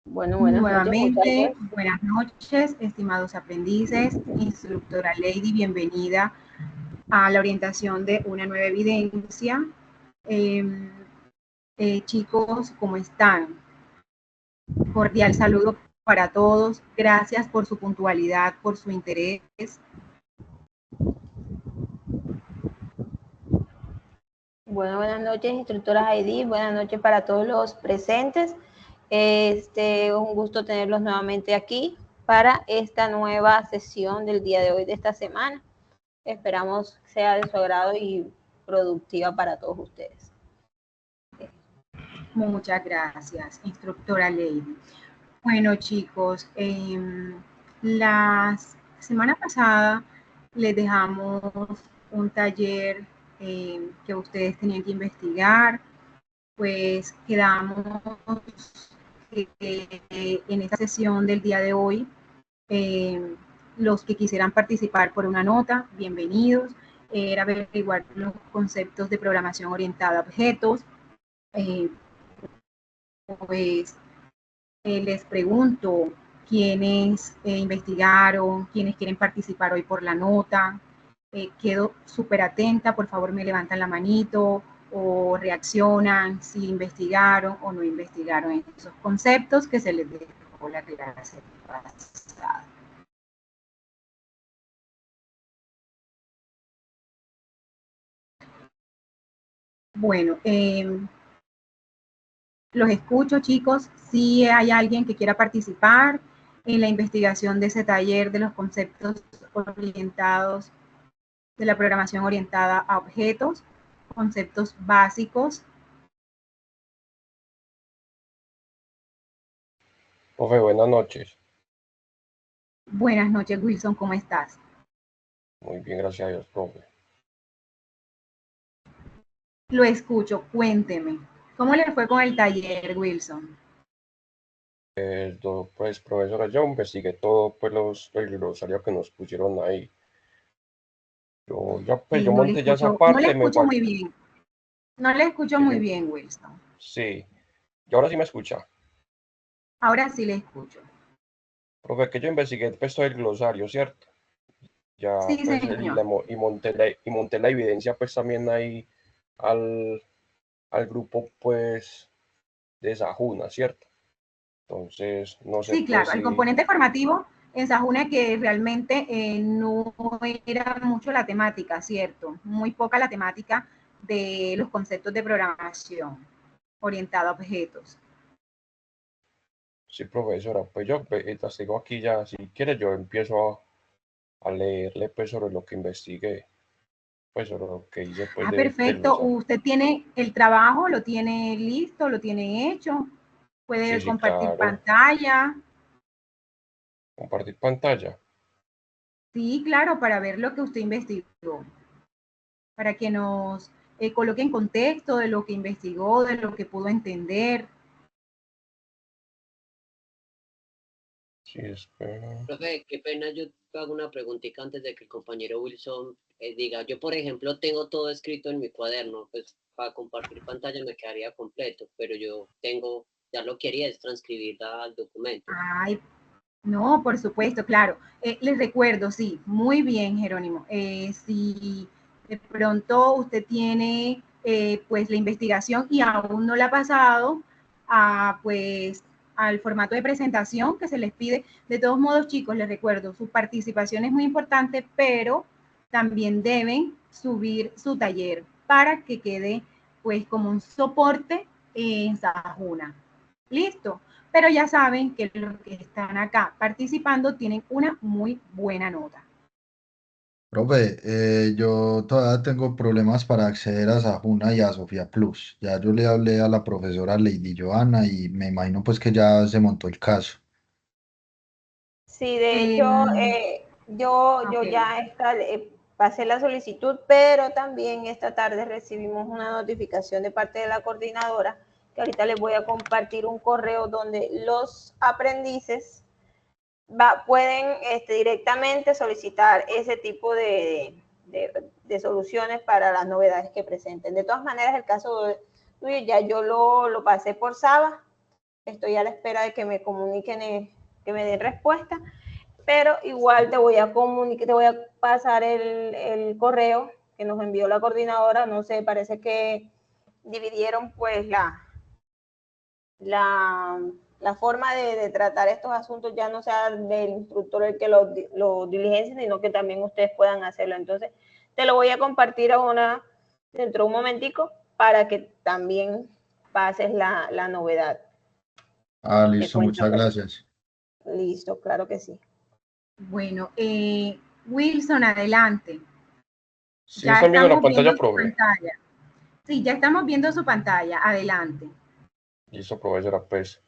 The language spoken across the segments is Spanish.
Bueno, buenas noches, Nuevamente, muchachos. buenas noches, estimados aprendices. Instructora Lady, bienvenida a la orientación de una nueva evidencia. Chicos, ¿cómo están? Cordial saludo para todos. Gracias por su puntualidad, por su interés. Bueno, buenas noches, instructora Heidi. Buenas noches para todos los presentes. Un gusto tenerlos nuevamente aquí para esta nueva sesión del día de hoy, de esta semana. Esperamos sea de su agrado y productiva para todos ustedes. Muchas gracias, instructora Lady. Bueno, chicos, la semana pasada les dejamos un taller que ustedes tenían que investigar. Pues quedamos en esta sesión del día de hoy. Los que quisieran participar por una nota, bienvenidos. Era averiguar los conceptos de programación orientada a objetos. Pues les pregunto quiénes investigaron, quiénes quieren participar hoy por la nota. Quedo súper atenta, por favor me levantan la manito o reaccionan si investigaron o no investigaron esos conceptos que se les dejó la clase pasada. Bueno, los escucho, chicos. Si hay alguien que quiera participar en la investigación de ese taller de los conceptos orientados, de la programación orientada a objetos, conceptos básicos. Profe, buenas noches. Buenas noches, Wilson, ¿cómo estás? Muy bien, gracias a Dios, profe. Lo escucho, cuénteme. ¿Cómo le fue con el taller, Wilson? Pues, profesora, yo investigué todo, pues, el glosario que nos pusieron ahí. Yo No le monté ya esa escucho, no le parte, me escucho falta. muy bien. No le escucho muy bien, Wilson. Sí, y ahora sí me escucha. Ahora sí le escucho. Profe, que yo investigué, pues, todo el glosario, ¿cierto? Ya, Sí, pues, señor. y monté la evidencia, pues, también ahí al, al grupo, pues, de Sajuna, ¿cierto? Entonces, no sé, Sí, pues, claro, el si. componente formativo en Sajuna que realmente no era mucho la temática, ¿cierto? Muy poca la temática de los conceptos de programación orientada a objetos. Sí, profesora, pues yo las tengo aquí ya. Si quiere, yo empiezo a leerle pues sobre lo que investigué, pues sobre lo que hice pues Ah, del perfecto. glosario. Usted tiene el trabajo, lo tiene listo, lo tiene hecho. Sí, Puede sí, compartir claro. pantalla. Compartir pantalla. Sí, claro, para ver lo que usted investigó, para que nos coloque en contexto de lo que investigó, de lo que pudo entender. Sí, espera. Profe, qué pena, yo hago una preguntita antes de que el compañero Wilson diga. Yo, por ejemplo, tengo todo escrito en mi cuaderno, pues para compartir pantalla me quedaría completo, pero yo tengo, ya lo quería es transcribir al documento. Ay, no, por supuesto, claro. Les recuerdo, sí, muy bien, Jerónimo. Si de pronto usted tiene pues la investigación y aún no la ha pasado pues al formato de presentación que se les pide. De todos modos, chicos, les recuerdo, su participación es muy importante, pero también deben subir su taller para que quede pues como un soporte en Sajuna. Listo. Pero ya saben que los que están acá participando tienen una muy buena nota. Profe, yo todavía tengo problemas para acceder a Sajuna y a Sofía Plus. Ya yo le hablé a la profesora Lady Johanna y me imagino pues que ya se montó el caso. Sí, de Eh, hecho, yo ok. ya pasé la solicitud, pero también esta tarde recibimos una notificación de parte de la coordinadora, que ahorita les voy a compartir un correo donde los aprendices pueden directamente solicitar ese tipo de soluciones para las novedades que presenten. De todas maneras, el caso tuyo ya yo lo pasé por Saba estoy a la espera de que me comuniquen, que me den respuesta, pero igual te voy a comunicar, te voy a pasar el correo que nos envió la coordinadora. No sé, parece que dividieron pues la forma de tratar estos asuntos, ya no sea del instructor el que lo diligencia, sino que también ustedes puedan hacerlo. Entonces, te lo voy a compartir dentro de un momentico para que también pases la novedad. Ah, Te listo, cuento. muchas gracias. Listo, claro que sí. Bueno, Wilson, adelante. Sí, Ya están viendo la estamos viendo pantalla, su profe. pantalla. Sí, ya estamos viendo su pantalla. Adelante. Listo, profesora, pues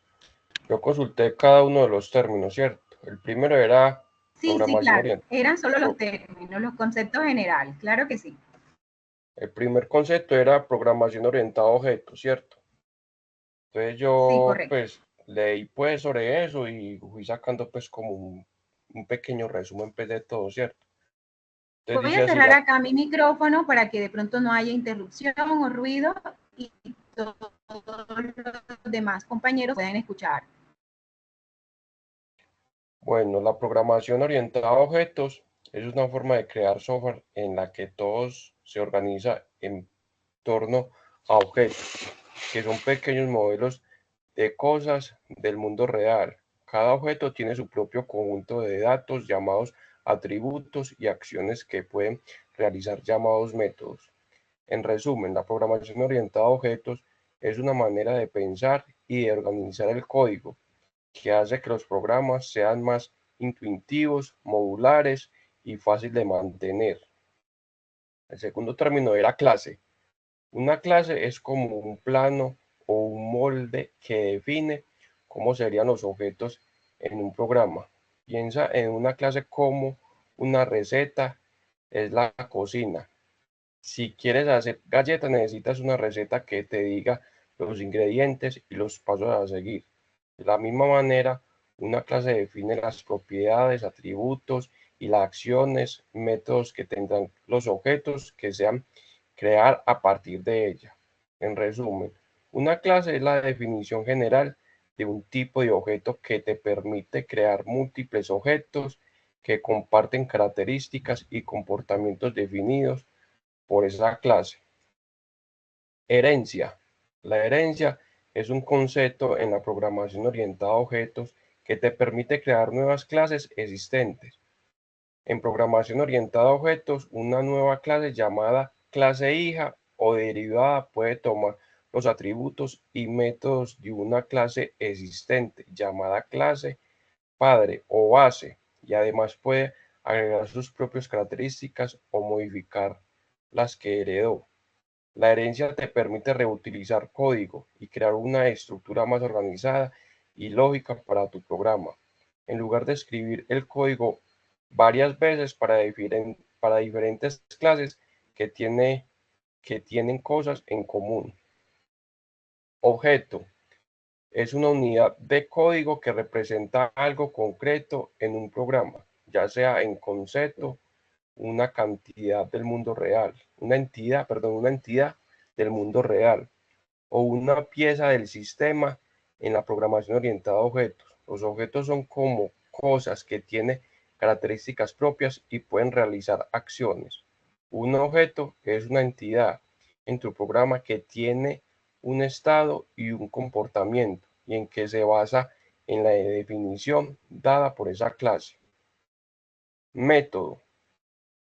yo consulté cada uno de los términos, ¿cierto? El primero era Sí, sí, programación claro. orientada. Eran solo los términos, los conceptos generales. Claro que sí. El primer concepto era programación orientada a objetos, ¿cierto? Entonces Sí, yo correcto. pues leí pues sobre eso y fui sacando pues como un pequeño resumen pues de todo, ¿cierto? Entonces Voy dice a así cerrar acá mi micrófono para que de pronto no haya interrupción o ruido y todos los demás compañeros puedan escuchar. bueno, la programación orientada a objetos es una forma de crear software en la que todos se organiza en torno a objetos, que son pequeños modelos de cosas del mundo real. Cada objeto tiene su propio conjunto de datos llamados atributos y acciones que pueden realizar llamados métodos. En resumen, la programación orientada a objetos es una manera de pensar y de organizar el código que hace que los programas sean más intuitivos, modulares y fácil de mantener. El segundo término era clase. Una clase es como un plano o un molde que define cómo serían los objetos en un programa. Piensa en una clase como una receta, es la cocina. Si quieres hacer galletas, necesitas una receta que te diga los ingredientes y los pasos a seguir. De la misma manera, una clase define las propiedades, atributos y las acciones, métodos que tendrán los objetos que sean crear a partir de ella. En resumen, una clase es la definición general de un tipo de objeto que te permite crear múltiples objetos que comparten características y comportamientos definidos por esa clase. Herencia. La herencia es un concepto en la programación orientada a objetos que te permite crear nuevas clases existentes. En programación orientada a objetos, una nueva clase llamada clase hija o derivada puede tomar los atributos y métodos de una clase existente llamada clase padre o base y además puede agregar sus propias características o modificar las que heredó. La herencia te permite reutilizar código y crear una estructura más organizada y lógica para tu programa. En lugar de escribir el código varias veces para diferentes clases que tienen cosas en común. Objeto es una unidad de código que representa algo concreto en un programa, ya sea en concepto, una cantidad del mundo real, una entidad del mundo real o una pieza del sistema en la programación orientada a objetos. Los objetos son como cosas que tienen características propias y pueden realizar acciones. Un objeto es una entidad en tu programa que tiene un estado y un comportamiento y en que se basa en la definición dada por esa clase. Método.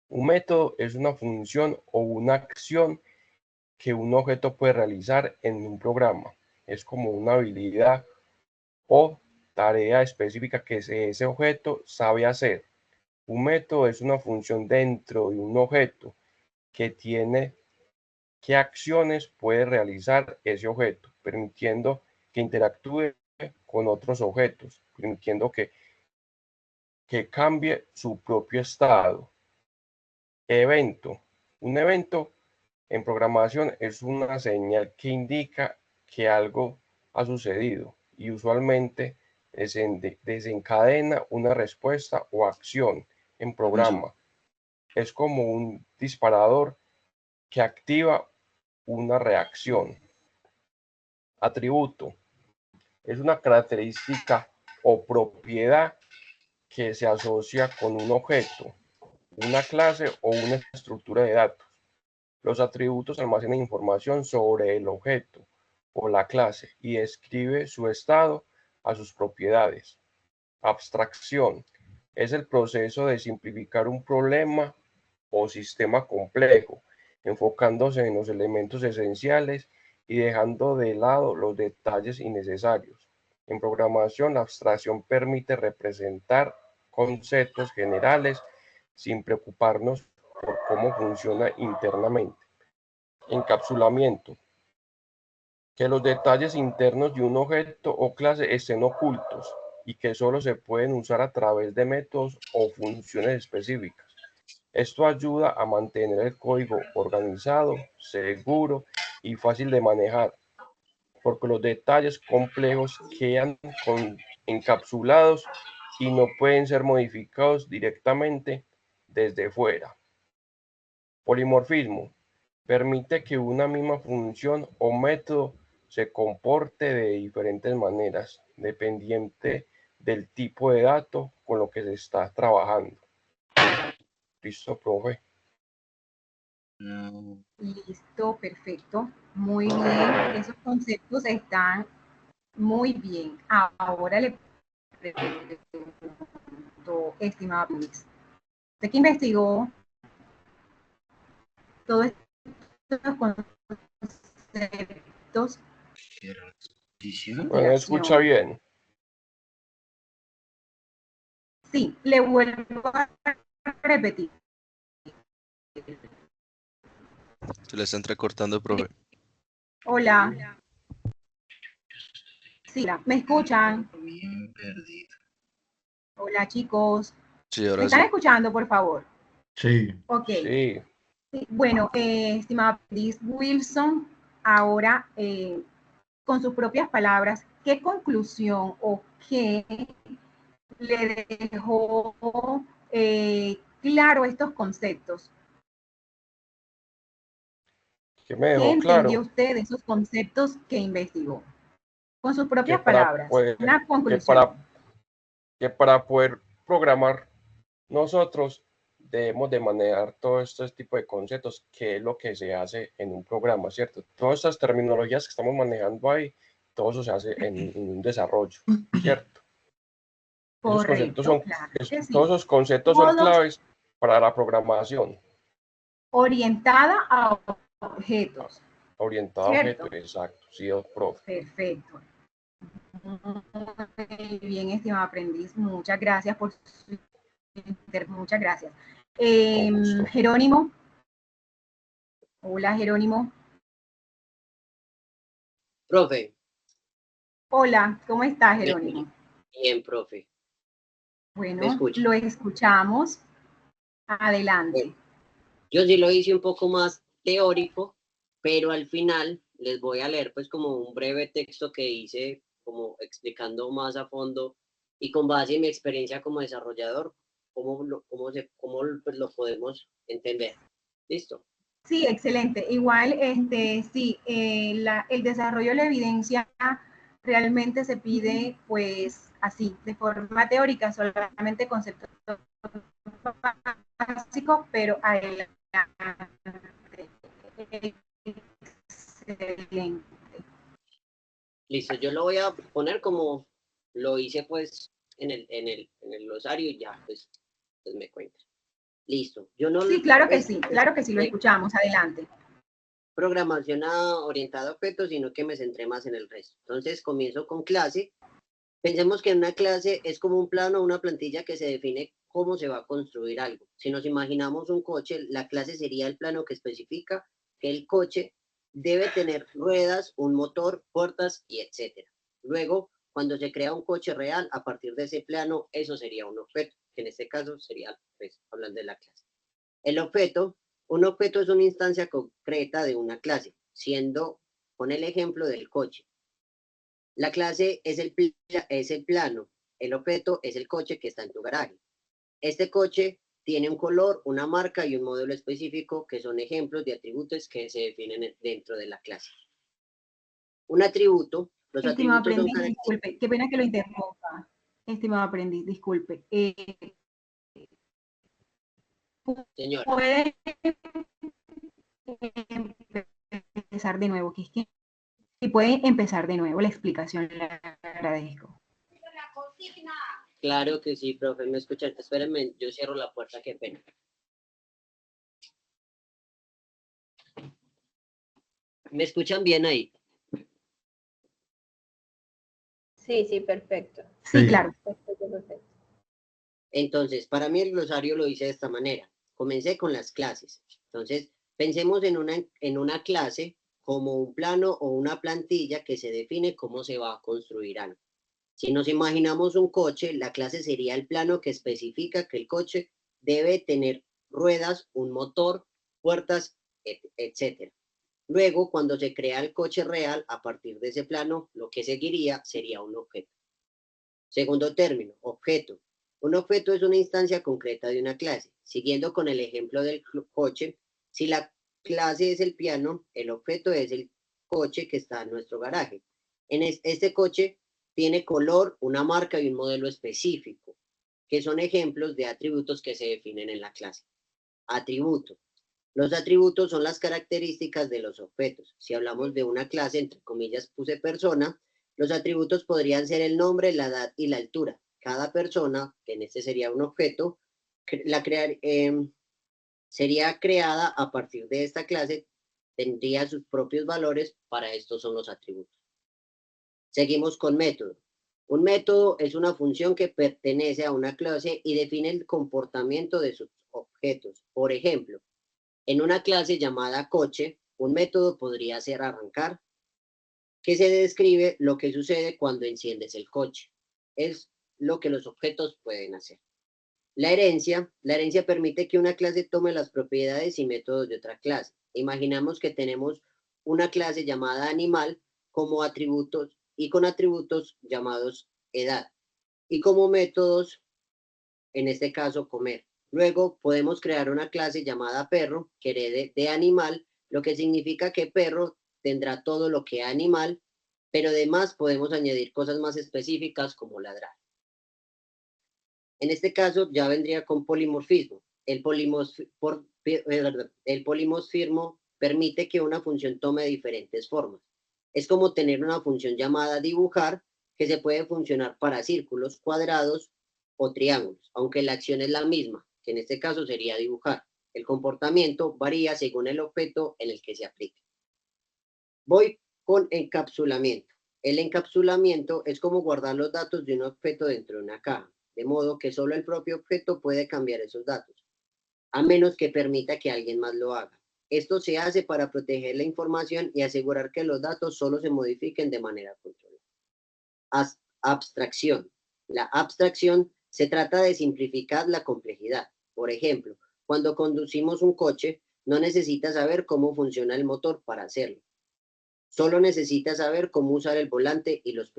Un método es una función o una acción que un objeto puede realizar en un programa. Es como una habilidad o tarea específica que ese objeto sabe hacer. Un método es una función dentro de un objeto que tiene qué acciones puede realizar ese objeto, permitiendo que interactúe con otros objetos, permitiendo que cambie su propio estado. Evento. Un evento en programación es una señal que indica que algo ha sucedido y usualmente desencadena una respuesta o acción en programa. Es como un disparador que activa una reacción. Atributo. Es una característica o propiedad que se asocia con un objeto, una clase o una estructura de datos. Los atributos almacenan información sobre el objeto o la clase y describe su estado a sus propiedades. Abstracción es el proceso de simplificar un problema o sistema complejo, enfocándose en los elementos esenciales y dejando de lado los detalles innecesarios. En programación, la abstracción permite representar conceptos generales sin preocuparnos por cómo funciona internamente. Encapsulamiento: que los detalles internos de un objeto o clase estén ocultos y que solo se pueden usar a través de métodos o funciones específicas. Esto ayuda a mantener el código organizado, seguro y fácil de manejar, porque los detalles complejos quedan encapsulados y no pueden ser modificados directamente desde fuera. Polimorfismo: permite que una misma función o método se comporte de diferentes maneras, dependiente del tipo de dato con lo que se está trabajando. ¿Listo, profe? Listo, perfecto. Muy bien. Esos conceptos están muy bien. Ahora le pregunto, estimado Luis, ¿usted que investigó todos estos conceptos de Bueno, escucha investigación? bien. Sí, le vuelvo a repetir. Se le está entrecortando, profe. Hola. Sí, ¿me escuchan? Bien perdido. Hola, chicos. Sí, ¿Me ahora están sí. escuchando, por favor? Sí, Ok. Sí, Sí, bueno, estimado Liz Wilson, ahora con sus propias palabras, ¿qué conclusión o qué le dejó claro estos conceptos? que me ¿Qué dejó entendió claro usted de esos conceptos que investigó? Con sus que propias para palabras, poder, una que conclusión. para, que para poder programar nosotros debemos de manejar todo este tipo de conceptos, que es lo que se hace en un programa, ¿cierto? Todas estas terminologías que estamos manejando ahí, todo eso se hace en un desarrollo, ¿cierto? Esos conceptos Correcto, son, claro que todos sí. esos conceptos son Todos claves para la programación orientada a objetos, orientada a objetos, ¿cierto? exacto, sí, profe, Perfecto. Muy bien, estimado aprendiz. Muchas gracias por su muchas gracias. con gusto. Jerónimo. Hola, Jerónimo. Profe, Hola, ¿cómo estás, me- Jerónimo? bien, profe, me Bueno, escucha. lo escuchamos. Adelante. Yo sí lo hice un poco más teórico, pero al final les voy a leer pues como un breve texto que hice como explicando más a fondo y con base en mi experiencia como desarrollador, pues, lo podemos entender. ¿Listo? Sí, excelente. Igual, sí, el desarrollo de la evidencia realmente se pide, pues, así, de forma teórica, solamente conceptos básicos, pero adelante. Excelente. Listo, yo lo voy a poner como lo hice pues en el glosario y ya pues me cuenta. Listo, yo no Sí, claro que sí, lo escuchamos. Adelante. programación orientada a objetos, sino que me centré más en el resto. Entonces comienzo con clase. Pensemos que una clase es como un plano, una plantilla que se define cómo se va a construir algo. Si nos imaginamos un coche, la clase sería el plano que especifica que el coche debe tener ruedas, un motor, puertas y etcétera. Luego, cuando se crea un coche real, a partir de ese plano, eso sería un objeto, que en este caso sería, pues, hablando de la clase. El objeto, un objeto es una instancia concreta de una clase, siendo, con el ejemplo del coche. La clase es el plano, el objeto es el coche que está en tu garaje. Este coche tiene un color, una marca y un modelo específico que son ejemplos de atributos que se definen dentro de la clase. Un atributo Los Estimado atributos son aprendiz, disculpe, qué pena que lo interrumpa. Estimado aprendiz, disculpe. Señora, Puede empezar de nuevo, que es que si puede empezar de nuevo la explicación, le agradezco. claro que sí, profe, ¿me escuchan? Espérenme, yo cierro la puerta, qué pena. ¿Me escuchan bien ahí? Sí, sí, perfecto. Sí, Sí. claro. Perfecto, perfecto. Entonces, para mí el glosario lo hice de esta manera. Comencé con las clases. Entonces, pensemos en una clase como un plano o una plantilla que se define cómo se va a construir algo. Si nos imaginamos un coche, la clase sería el plano que especifica que el coche debe tener ruedas, un motor, puertas, etc. Luego, cuando se crea el coche real, a partir de ese plano, lo que seguiría sería un objeto. Segundo término, objeto. Un objeto es una instancia concreta de una clase. Siguiendo con el ejemplo del coche, si la clase es el piano, el objeto es el coche que está en nuestro garaje. Este coche tiene color, una marca y un modelo específico, que son ejemplos de atributos que se definen en la clase. Atributo. Los atributos son las características de los objetos. Si hablamos de una clase, entre comillas puse persona, los atributos podrían ser el nombre, la edad y la altura. Cada persona, que en este sería un objeto, sería creada a partir de esta clase, tendría sus propios valores, para estos son los atributos. Seguimos con método. Un método es una función que pertenece a una clase y define el comportamiento de sus objetos. Por ejemplo, en una clase llamada coche, un método podría ser arrancar, que se describe lo que sucede cuando enciendes el coche. Es lo que los objetos pueden hacer. La herencia permite que una clase tome las propiedades y métodos de otra clase. Imaginamos que tenemos una clase llamada animal como atributos y con atributos llamados edad y como métodos, en este caso, comer. Luego podemos crear una clase llamada perro que herede de animal, lo que significa que perro tendrá todo lo que animal, pero además podemos añadir cosas más específicas como ladrar. En este caso ya vendría con polimorfismo. El polimorfismo permite que una función tome diferentes formas. Es como tener una función llamada dibujar, que se puede funcionar para círculos, cuadrados o triángulos, aunque la acción es la misma, que en este caso sería dibujar. El comportamiento varía según el objeto en el que se aplique. Voy con encapsulamiento. El encapsulamiento es como guardar los datos de un objeto dentro de una caja, de modo que solo el propio objeto puede cambiar esos datos, a menos que permita que alguien más lo haga. Esto se hace para proteger la información y asegurar que los datos solo se modifiquen de manera controlada. Abstracción. La abstracción se trata de simplificar la complejidad. Por ejemplo, cuando conducimos un coche, no necesitas saber cómo funciona el motor para hacerlo. Solo necesitas saber cómo usar el volante y los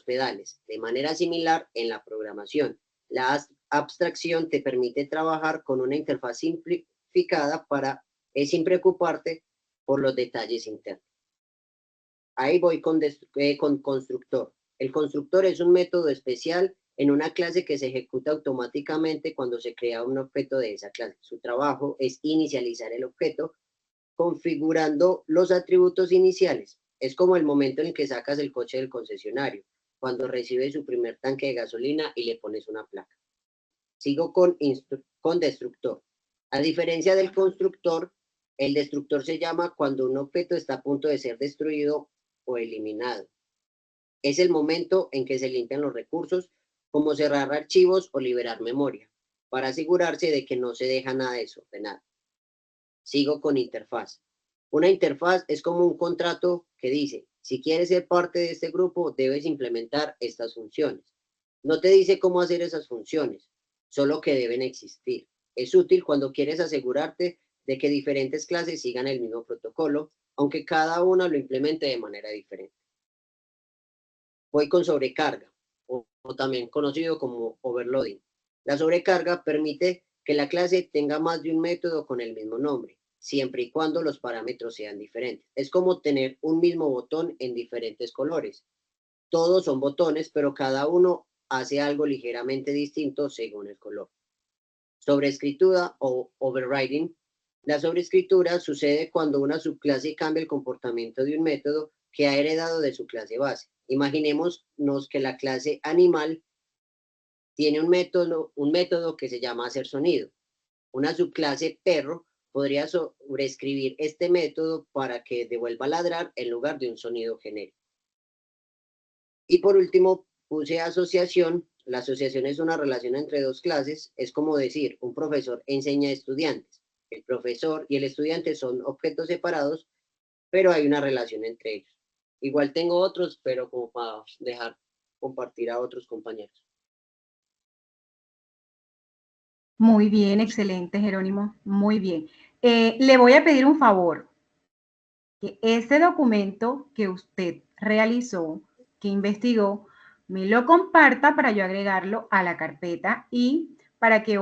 pedales. De manera similar, en la programación, la abstracción te permite trabajar con una interfaz simplificada sin preocuparte por los detalles internos. Ahí voy con constructor. El constructor es un método especial en una clase que se ejecuta automáticamente cuando se crea un objeto de esa clase. Su trabajo es inicializar el objeto configurando los atributos iniciales. Es como el momento en el que sacas el coche del concesionario, cuando recibe su primer tanque de gasolina y le pones una placa. Sigo con destructor. A diferencia del constructor, el destructor se llama cuando un objeto está a punto de ser destruido o eliminado. Es el momento en que se limpian los recursos, como cerrar archivos o liberar memoria, para asegurarse de que no se deja nada desordenado. Sigo con interfaz. Una interfaz es como un contrato que dice, si quieres ser parte de este grupo, debes implementar estas funciones. No te dice cómo hacer esas funciones, solo que deben existir. Es útil cuando quieres asegurarte de que diferentes clases sigan el mismo protocolo, aunque cada una lo implemente de manera diferente. Voy con sobrecarga, o también conocido como overloading. La sobrecarga permite que la clase tenga más de un método con el mismo nombre, siempre y cuando los parámetros sean diferentes. Es como tener un mismo botón en diferentes colores. Todos son botones, pero cada uno hace algo ligeramente distinto según el color. Sobreescritura o overriding. La sobreescritura sucede cuando una subclase cambia el comportamiento de un método que ha heredado de su clase base. Imaginémonos que la clase animal tiene un método que se llama hacer sonido. Una subclase perro podría sobreescribir este método para que devuelva ladrar en lugar de un sonido genérico. Y por último, puse asociación. La asociación es una relación entre dos clases. Es como decir, un profesor enseña a estudiantes. El profesor y el estudiante son objetos separados, pero hay una relación entre ellos. Igual tengo otros, pero como para dejar compartir a otros compañeros. Muy bien, excelente, Jerónimo. Muy bien. Le voy a pedir un favor, que este documento que usted realizó, que investigó, me lo comparta para yo agregarlo a la carpeta y para que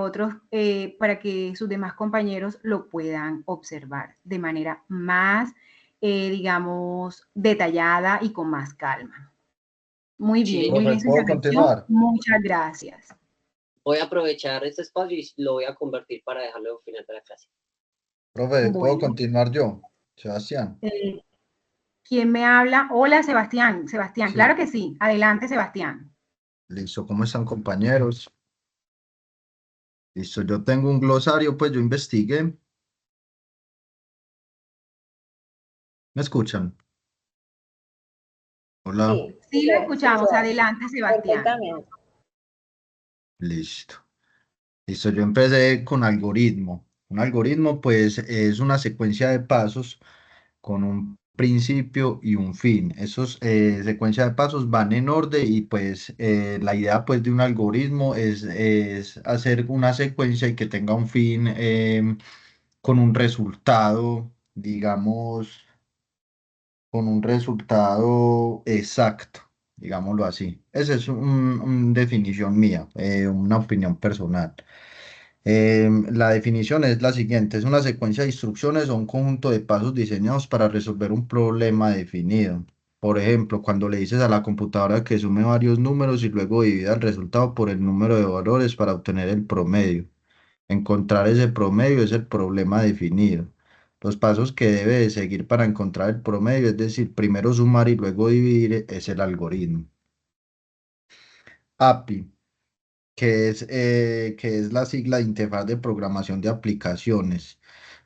para que sus demás compañeros lo puedan observar de manera más, digamos, detallada y con más calma. Muy bien, muy bien su ¿Puedo intervención. continuar? Muchas gracias. Voy a aprovechar este espacio y lo voy a convertir para dejarlo al final de la clase. Profe, ¿puedo Bueno, continuar yo? Sebastián. ¿quién me habla? Hola, Sebastián. Sebastián, claro Sí, que sí. Adelante, Sebastián. listo. ¿Cómo están, compañeros? Listo, yo tengo un glosario, pues yo investigué. ¿Me escuchan? Hola, Sí, Sí, lo escuchamos. Adelante, Sebastián. perfectamente. listo. Listo, yo empecé con algoritmo. Un algoritmo, pues, es una secuencia de pasos con un principio y un fin. Esos secuencia de pasos van en orden y pues la idea pues de un algoritmo es hacer una secuencia y que tenga un fin con un resultado, digamos, con un resultado exacto, digámoslo así. Esa es una definición mía, una opinión personal. La definición es la siguiente: es una secuencia de instrucciones o un conjunto de pasos diseñados para resolver un problema definido. Por ejemplo, cuando le dices a la computadora que sume varios números y luego divida el resultado por el número de valores para obtener el promedio. Encontrar ese promedio es el problema definido. Los pasos que debe de seguir para encontrar el promedio, es decir, primero sumar y luego dividir, es el algoritmo. API, que es la sigla de Interfaz de Programación de Aplicaciones.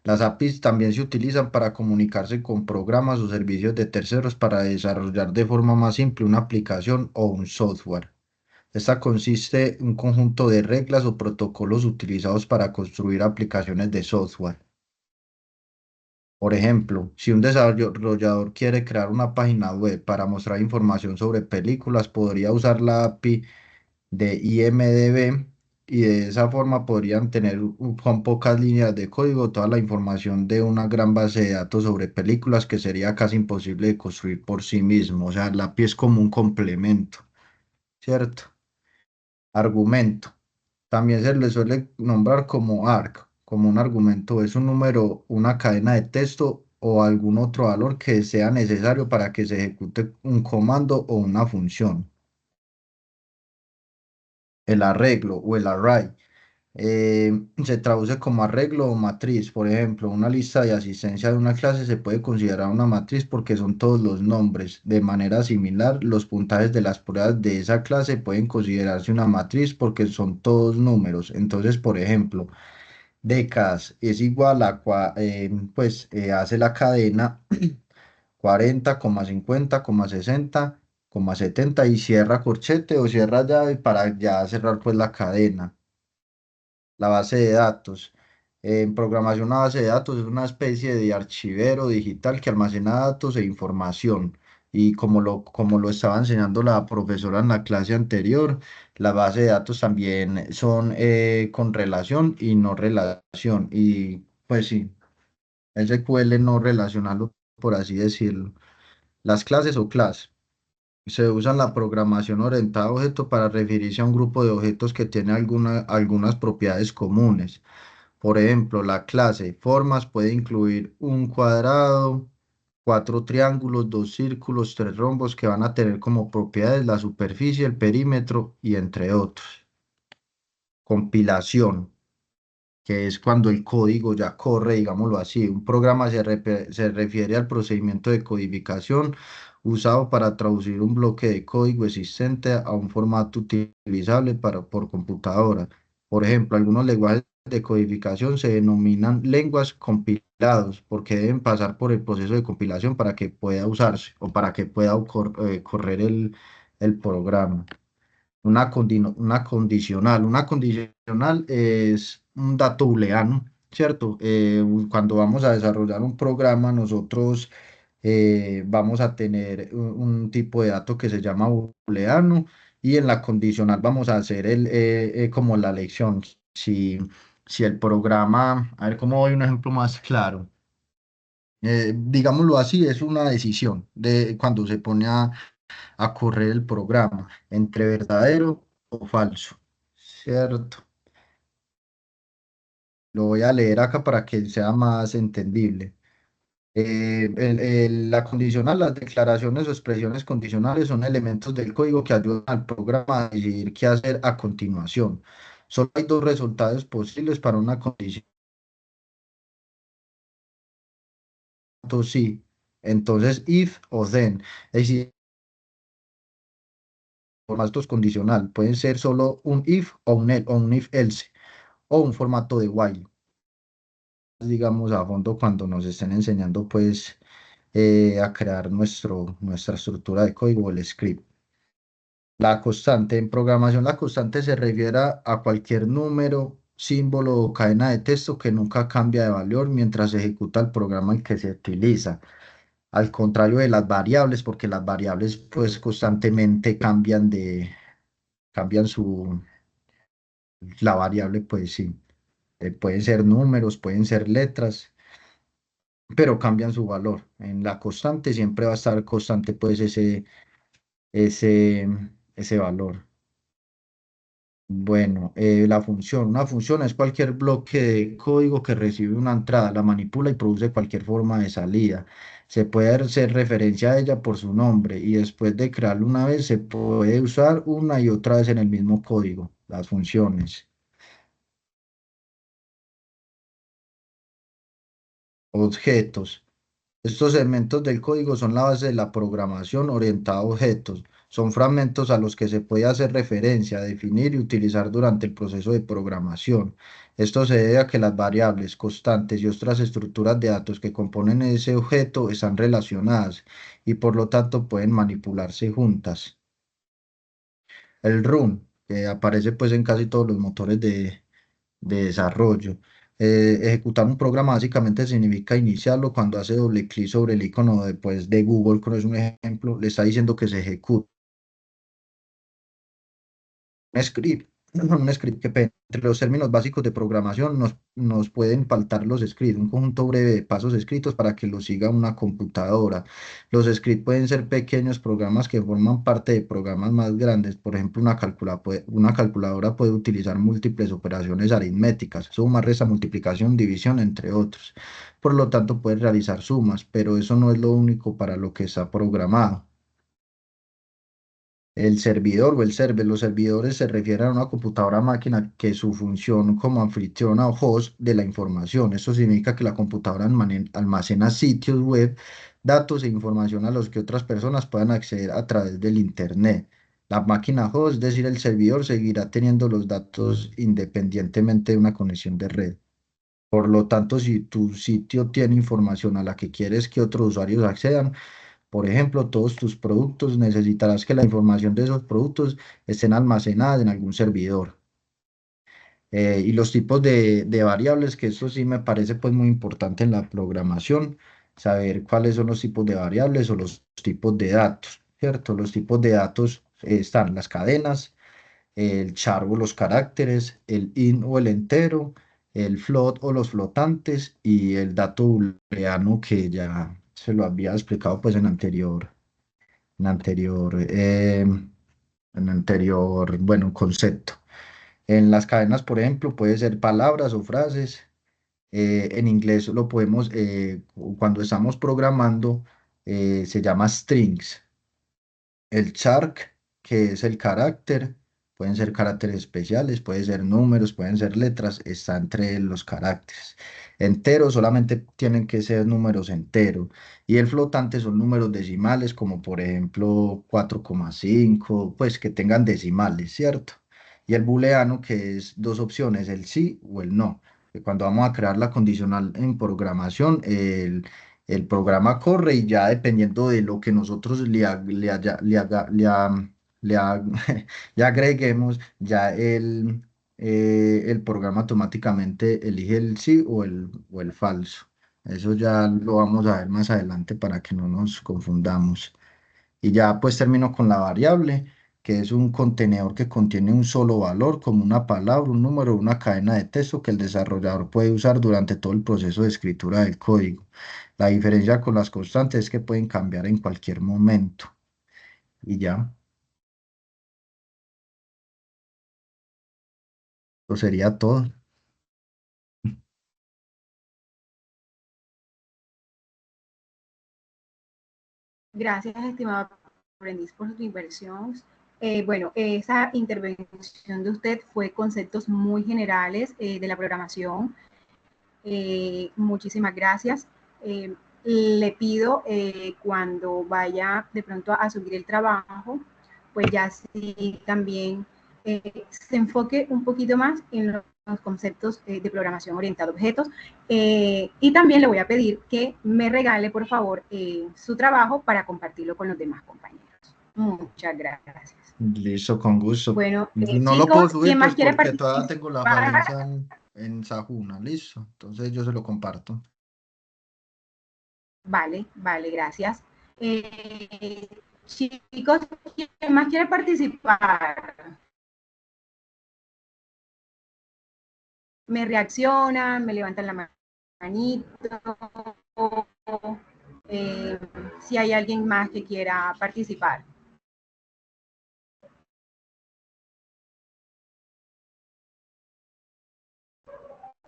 Las APIs también se utilizan para comunicarse con programas o servicios de terceros para desarrollar de forma más simple una aplicación o un software. Esta consiste en un conjunto de reglas o protocolos utilizados para construir aplicaciones de software. Por ejemplo, si un desarrollador quiere crear una página web para mostrar información sobre películas, podría usar la API de IMDb y de esa forma podrían tener con pocas líneas de código toda la información de una gran base de datos sobre películas que sería casi imposible de construir por sí mismo. O sea, la API es como un complemento, ¿cierto? Argumento. También se le suele nombrar como arg, como un argumento. Es un número, una cadena de texto o algún otro valor que sea necesario para que se ejecute un comando o una función. El arreglo o el array se traduce como arreglo o matriz. Por ejemplo, una lista de asistencia de una clase se puede considerar una matriz porque son todos los nombres. De manera similar, los puntajes de las pruebas de esa clase pueden considerarse una matriz porque son todos números. Entonces, por ejemplo, décadas es igual a, hace la cadena 40,50,60,70 y cierra corchete o cierra llave para ya cerrar pues la cadena. La base de datos. En programación, una base de datos es una especie de archivero digital que almacena datos e información. Y como lo estaba enseñando la profesora en la clase anterior, la base de datos también son con relación y no relación. Y pues sí, SQL no relacionarlo, por así decirlo. Las clases o class. Se usa en la programación orientada a objetos para referirse a un grupo de objetos que tiene algunas propiedades comunes. Por ejemplo, la clase formas puede incluir un cuadrado, 4 triángulos, 2 círculos, 3 rombos que van a tener como propiedades la superficie, el perímetro y entre otros. Compilación, que es cuando el código ya corre, digámoslo así. Un programa se refiere al procedimiento de codificación usado para traducir un bloque de código existente a un formato utilizable por computadora. Por ejemplo, algunos lenguajes de codificación se denominan lenguas compilados porque deben pasar por el proceso de compilación para que pueda usarse o para que pueda correr el programa. Una condicional es un dato booleano, ¿cierto? Cuando vamos a desarrollar un programa, nosotros vamos a tener un tipo de dato que se llama booleano y en la condicional vamos a hacer como la elección. Si el programa, a ver cómo doy un ejemplo más claro. Digámoslo así, es una decisión de cuando se pone a correr el programa entre verdadero o falso, ¿cierto? Lo voy a leer acá para que sea más entendible. La condicional, las declaraciones o expresiones condicionales son elementos del código que ayudan al programa a decidir qué hacer a continuación. Solo hay dos resultados posibles para una condición, sí. Entonces, if o then. Es decir, formatos condicional. Pueden ser solo un if o un if else o un formato de while. Digamos, a fondo cuando nos estén enseñando, pues, a crear nuestra estructura de código, el script. La constante, en programación, la constante se refiere a cualquier número, símbolo o cadena de texto que nunca cambia de valor mientras se ejecuta el programa en que se utiliza. Al contrario de las variables, porque las variables, pues, constantemente cambian la variable, pues sí. Pueden ser números, pueden ser letras, pero cambian su valor. En la constante siempre va a estar constante pues ese, ese valor. Bueno, la función. Una función es cualquier bloque de código que recibe una entrada, la manipula y produce cualquier forma de salida. Se puede hacer referencia a ella por su nombre y después de crearlo una vez se puede usar una y otra vez en el mismo código, las funciones. Objetos. Estos elementos del código son la base de la programación orientada a objetos. Son fragmentos a los que se puede hacer referencia, definir y utilizar durante el proceso de programación. Esto se debe a que las variables, constantes y otras estructuras de datos que componen ese objeto están relacionadas y por lo tanto pueden manipularse juntas. El run, que aparece pues en casi todos los motores de desarrollo. Ejecutar un programa básicamente significa iniciarlo cuando hace doble clic sobre el icono de Google, como es un ejemplo, le está diciendo que se ejecute un script. Un script entre los términos básicos de programación nos pueden faltar los scripts, un conjunto breve de pasos escritos para que lo siga una computadora. Los scripts pueden ser pequeños programas que forman parte de programas más grandes. Por ejemplo, una calculadora puede utilizar múltiples operaciones aritméticas, suma, resta, multiplicación, división, entre otros. Por lo tanto, puede realizar sumas, pero eso no es lo único para lo que está programado. El servidor o el server, los servidores se refieren a una computadora máquina que su función como anfitriona o host de la información. Eso significa que la computadora almacena sitios web, datos e información a los que otras personas puedan acceder a través del Internet. La máquina host, es decir, el servidor, seguirá teniendo los datos independientemente de una conexión de red. Por lo tanto, si tu sitio tiene información a la que quieres que otros usuarios accedan, por ejemplo, todos tus productos, necesitarás que la información de esos productos estén almacenadas en algún servidor. Y los tipos de variables, que esto sí me parece pues muy importante en la programación, saber cuáles son los tipos de variables o los tipos de datos, ¿cierto? Los tipos de datos están las cadenas, el char o los caracteres, el int o el entero, el float o los flotantes y el dato booleano que ya se lo había explicado pues en anterior, bueno, concepto. En las cadenas, por ejemplo, puede ser palabras o frases. En inglés lo podemos, cuando estamos programando, se llama strings. El char, que es el carácter, pueden ser caracteres especiales, pueden ser números, pueden ser letras, está entre los caracteres. Entero solamente tienen que ser números enteros. Y el flotante son números decimales, como por ejemplo 4,5, pues que tengan decimales, ¿cierto? Y el booleano, que es dos opciones, el sí o el no. Que cuando vamos a crear la condicional en programación, el programa corre y ya dependiendo de lo que nosotros le agreguemos, ya el programa automáticamente elige el sí o el falso. Eso ya lo vamos a ver más adelante para que no nos confundamos. Y ya pues termino con la variable, que es un contenedor que contiene un solo valor, como una palabra, un número, una cadena de texto que el desarrollador puede usar durante todo el proceso de escritura del código. La diferencia con las constantes es que pueden cambiar en cualquier momento. Y ya, eso sería todo. Gracias, estimado aprendiz, por su inversión. Bueno, esa intervención de usted fue conceptos muy generales de la programación. Muchísimas gracias. Le pido cuando vaya de pronto a subir el trabajo, pues ya sí también se enfoque un poquito más en los conceptos de programación orientada a objetos. Y también le voy a pedir que me regale, por favor, su trabajo para compartirlo con los demás compañeros. Muchas gracias. Listo, con gusto. Bueno, No lo puedo chicos, subir ¿quién pues más quiere porque todavía tengo la falencia participar? en Sajuna, listo. Entonces yo se lo comparto. Vale, vale, gracias. Eh, chicos, ¿quién más quiere participar? Me reaccionan, me levantan la manito. Eh, si hay alguien más que quiera participar.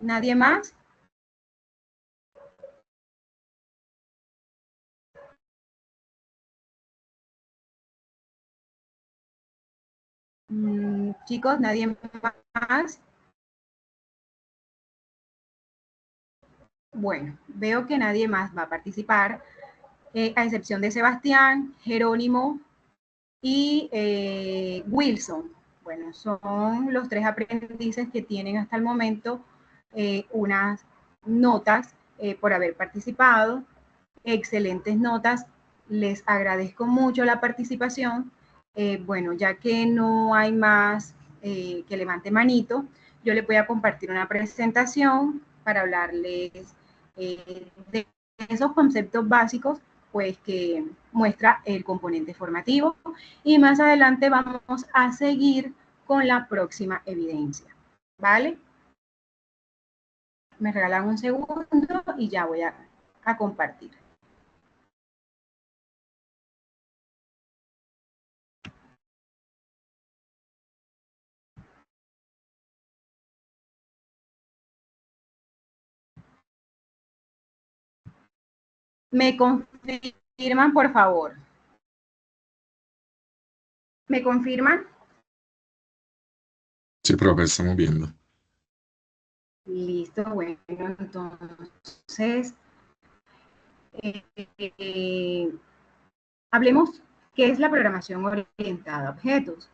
¿Nadie más? Chicos, ¿nadie más? Bueno, veo que nadie más va a participar, a excepción de Sebastián, Jerónimo y Wilson. Bueno, son los tres aprendices que tienen hasta el momento unas notas por haber participado, excelentes notas. Les agradezco mucho la participación. Bueno, ya que no hay más que levante manito, yo les voy a compartir una presentación para hablarles de esos conceptos básicos, pues que muestra el componente formativo, y más adelante vamos a seguir con la próxima evidencia, ¿vale? Me regalan un segundo y ya voy a compartir. ¿Me confirman, por favor? ¿Me confirman? Sí, profe, estamos viendo. Listo, bueno, entonces hablemos qué es la programación orientada a objetos.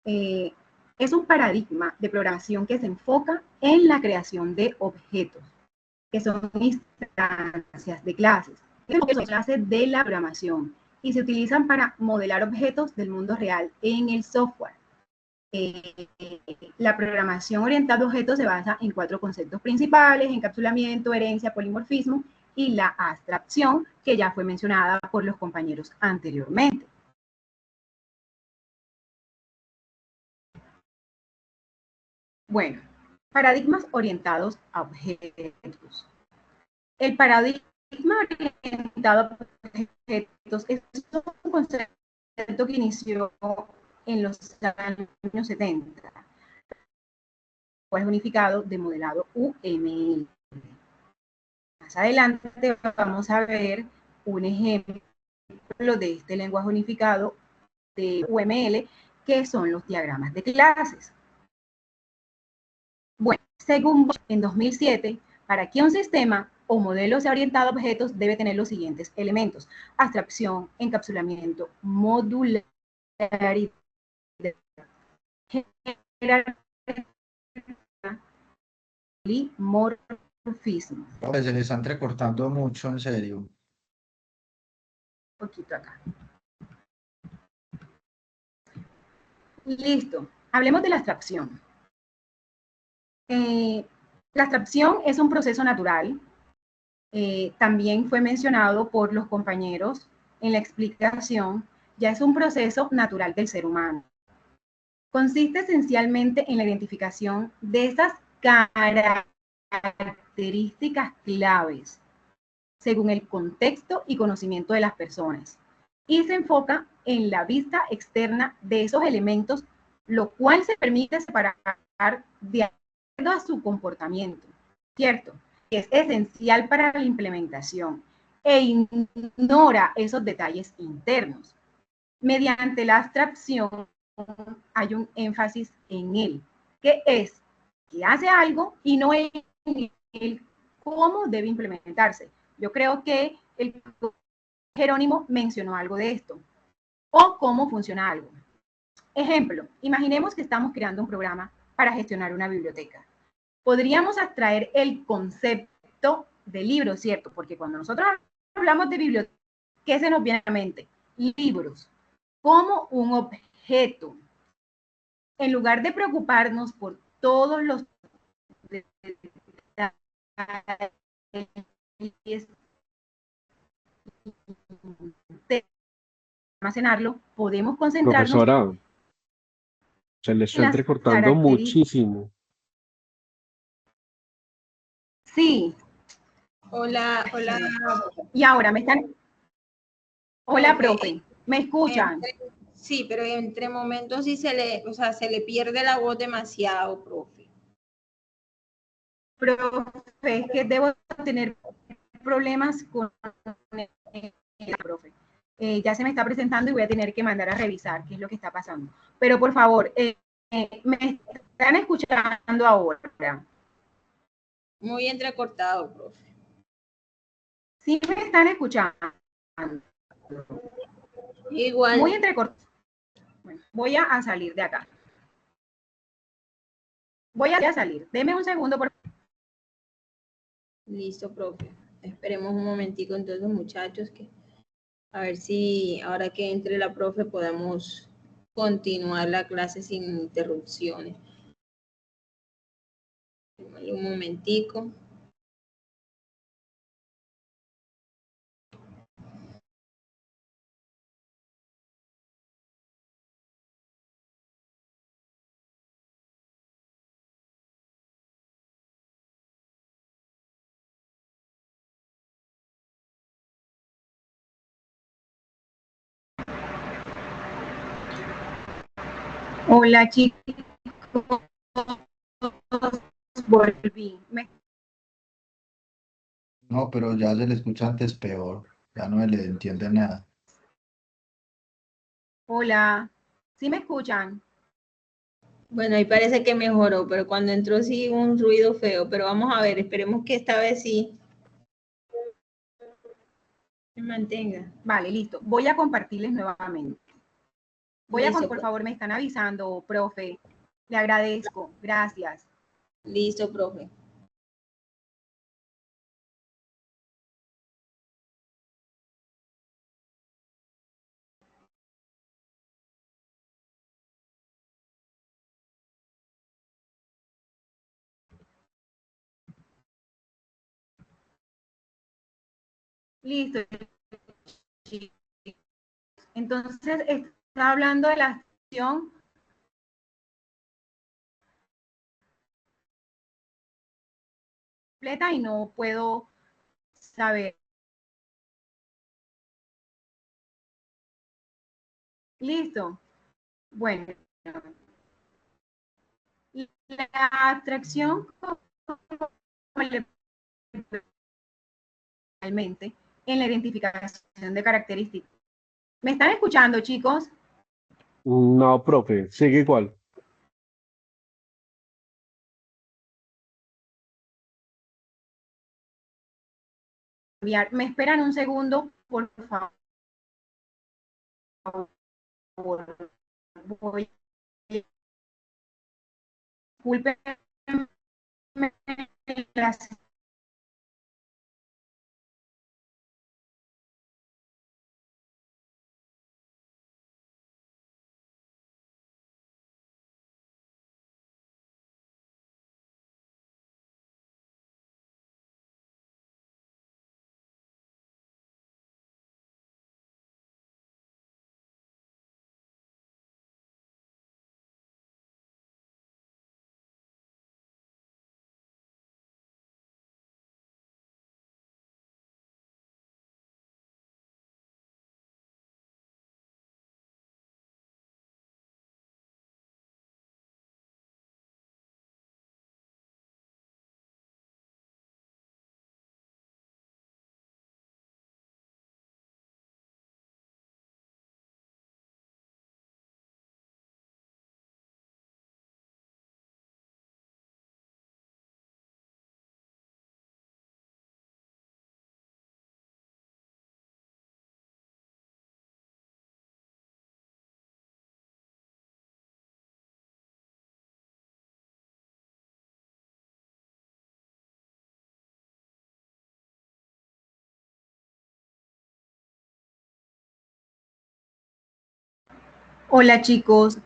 Es un paradigma de programación que se enfoca en la creación de objetos, que son instancias de clases, que son clases de la programación y se utilizan para modelar objetos del mundo real en el software. La programación orientada a objetos se basa en 4 conceptos principales: encapsulamiento, herencia, polimorfismo y la abstracción, que ya fue mencionada por los compañeros anteriormente. Bueno, paradigmas orientados a objetos. El paradigma orientado a objetos es un concepto que inició en los años 70. Fue unificado de modelado UML. Más adelante vamos a ver un ejemplo ejemplo de este lenguaje unificado de UML, que son los diagramas de clases. Bueno, según Bosch, en 2007, para que un sistema o modelo sea orientado a objetos debe tener los siguientes elementos: abstracción, encapsulamiento, modularidad, jerarquía y morfismo. Profe, se le está entrecortando mucho, en serio. Un poquito acá. Listo. Hablemos de la abstracción. La abstracción es un proceso natural. También fue mencionado por los compañeros en la explicación. Ya es un proceso natural del ser humano. Consiste esencialmente en la identificación de esas características claves según el contexto y conocimiento de las personas, y se enfoca en la vista externa de esos elementos, lo cual se permite separar de acuerdo a su comportamiento, ¿cierto? Es esencial para la implementación e ignora esos detalles internos. Mediante la abstracción hay un énfasis en él, que es que hace algo y no en el cómo debe implementarse. Yo creo que el Jerónimo mencionó algo de esto, o cómo funciona algo. Ejemplo, imaginemos que estamos creando un programa para gestionar una biblioteca. Podríamos abstraer el concepto de libro, ¿cierto? Porque cuando nosotros hablamos de biblioteca, ¿qué se nos viene a la mente? Libros, como un objeto. En lugar de preocuparnos por todos los almacenarlo, podemos concentrarnos. Profesora, se le está en las entrecortando muchísimo. Sí. Hola. Y ahora me están. Hola, profe. ¿Me escuchan? Sí, pero entre momentos sí se le pierde la voz demasiado, profe. Profe, es que debo tener problemas con el profe. Ya se me está presentando y voy a tener que mandar a revisar qué es lo que está pasando. Pero por favor, me están escuchando ahora. Muy entrecortado, profe. Sí me están escuchando. Igual. Muy entrecortado. Bueno, voy a salir de acá. Voy a salir. Deme un segundo, por favor. Listo, profe. Esperemos un momentico entonces, muchachos, que a ver si ahora que entre la profe podemos continuar la clase sin interrupciones. Un momentico. Hola, chicos. Volví. No, pero ya se le escucha antes peor. Ya no se le entiende nada. Hola. ¿Sí me escuchan? Bueno, ahí parece que mejoró, pero cuando entró sí un ruido feo. Pero vamos a ver, esperemos que esta vez sí se mantenga. Vale, listo. Voy a compartirles nuevamente. Listo, por favor, me están avisando, profe. Le agradezco. Gracias. Listo, profe. Listo. Entonces, está hablando de la acción completa y no puedo saber. Listo. Bueno. La abstracción realmente en la identificación de características ¿Me están escuchando, chicos? No, profe, sigue igual. ¿Me esperan un segundo, por favor? Voy, discúlpenme las. Hola, chicos.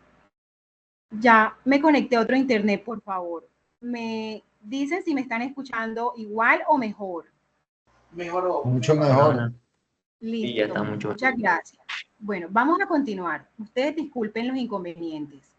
Ya me conecté a otro internet, por favor. ¿Me dicen si me están escuchando igual o mejor? Mucho mejor. Perdona. Listo, Sí, ya está mucho. muchas gracias. Bueno, vamos a continuar. Ustedes disculpen los inconvenientes.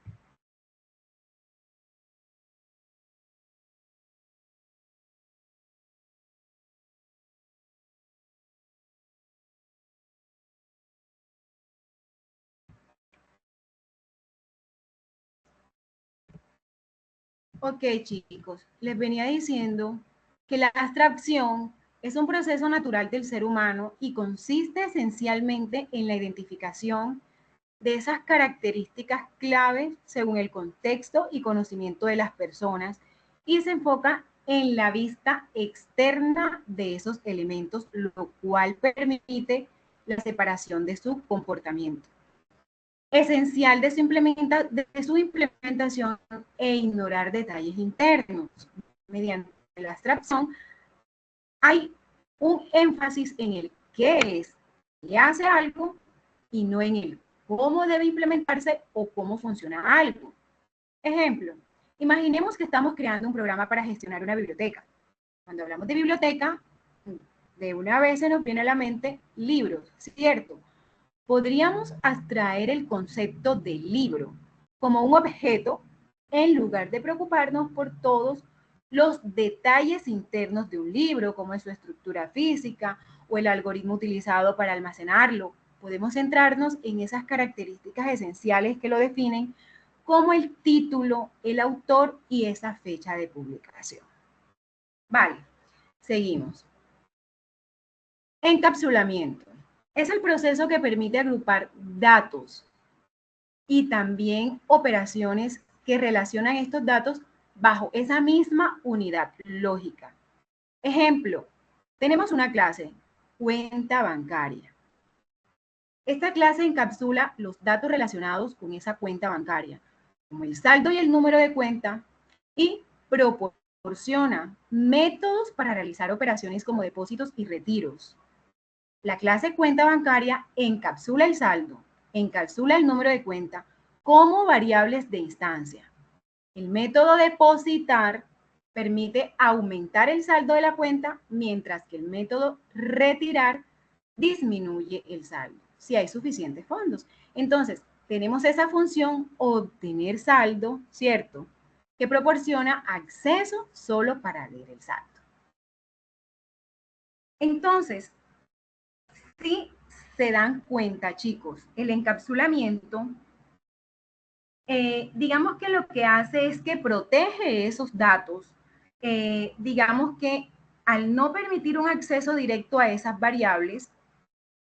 Ok, chicos, les venía diciendo que la abstracción es un proceso natural del ser humano y consiste esencialmente en la identificación de esas características claves según el contexto y conocimiento de las personas y se enfoca en la vista externa de esos elementos, lo cual permite la separación de su comportamiento. Esencial de su implementación e ignorar detalles internos. Mediante la abstracción hay un énfasis en el qué es, qué hace algo y no en el cómo debe implementarse o cómo funciona algo. Ejemplo, imaginemos que estamos creando un programa para gestionar una biblioteca. Cuando hablamos de biblioteca, de una vez se nos viene a la mente libros, ¿cierto? Podríamos abstraer el concepto de libro como un objeto en lugar de preocuparnos por todos los detalles internos de un libro, como es su estructura física o el algoritmo utilizado para almacenarlo. Podemos centrarnos en esas características esenciales que lo definen, como el título, el autor y esa fecha de publicación. Vale, seguimos. Encapsulamiento. Es el proceso que permite agrupar datos y también operaciones que relacionan estos datos bajo esa misma unidad lógica. Ejemplo, tenemos una clase, cuenta bancaria. Esta clase encapsula los datos relacionados con esa cuenta bancaria, como el saldo y el número de cuenta, y proporciona métodos para realizar operaciones como depósitos y retiros. La clase cuenta bancaria encapsula el saldo, encapsula el número de cuenta como variables de instancia. El método depositar permite aumentar el saldo de la cuenta, mientras que el método retirar disminuye el saldo, si hay suficientes fondos. Entonces, tenemos esa función obtener saldo, ¿cierto? Que proporciona acceso solo para leer el saldo. Entonces, si se dan cuenta, chicos, el encapsulamiento, digamos que lo que hace es que protege esos datos, digamos que al no permitir un acceso directo a esas variables,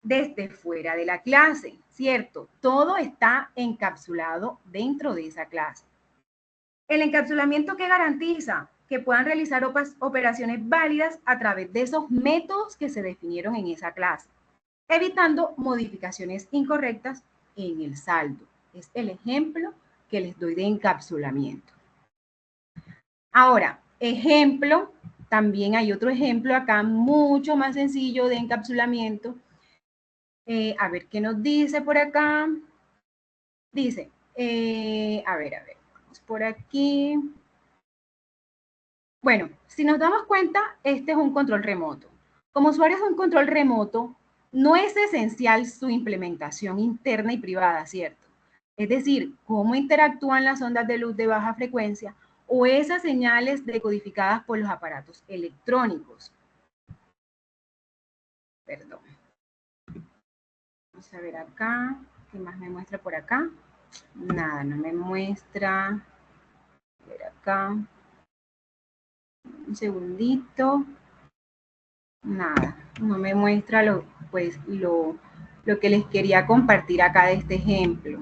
desde fuera de la clase, ¿cierto? Todo está encapsulado dentro de esa clase. El encapsulamiento que garantiza que puedan realizar operaciones válidas a través de esos métodos que se definieron en esa clase, evitando modificaciones incorrectas en el saldo. Es el ejemplo que les doy de encapsulamiento. Ahora, ejemplo, también hay otro ejemplo acá mucho más sencillo de encapsulamiento. A ver qué nos dice por acá. Dice, a ver, vamos por aquí. Bueno, si nos damos cuenta, este es un control remoto. Como usuarios de un control remoto, no es esencial su implementación interna y privada, ¿cierto? Es decir, cómo interactúan las ondas de luz de baja frecuencia o esas señales decodificadas por los aparatos electrónicos. Perdón. Vamos a ver acá. ¿Qué más me muestra por acá? Nada, no me muestra. A ver acá. Un segundito. Nada, no me muestra lo que les quería compartir acá de este ejemplo.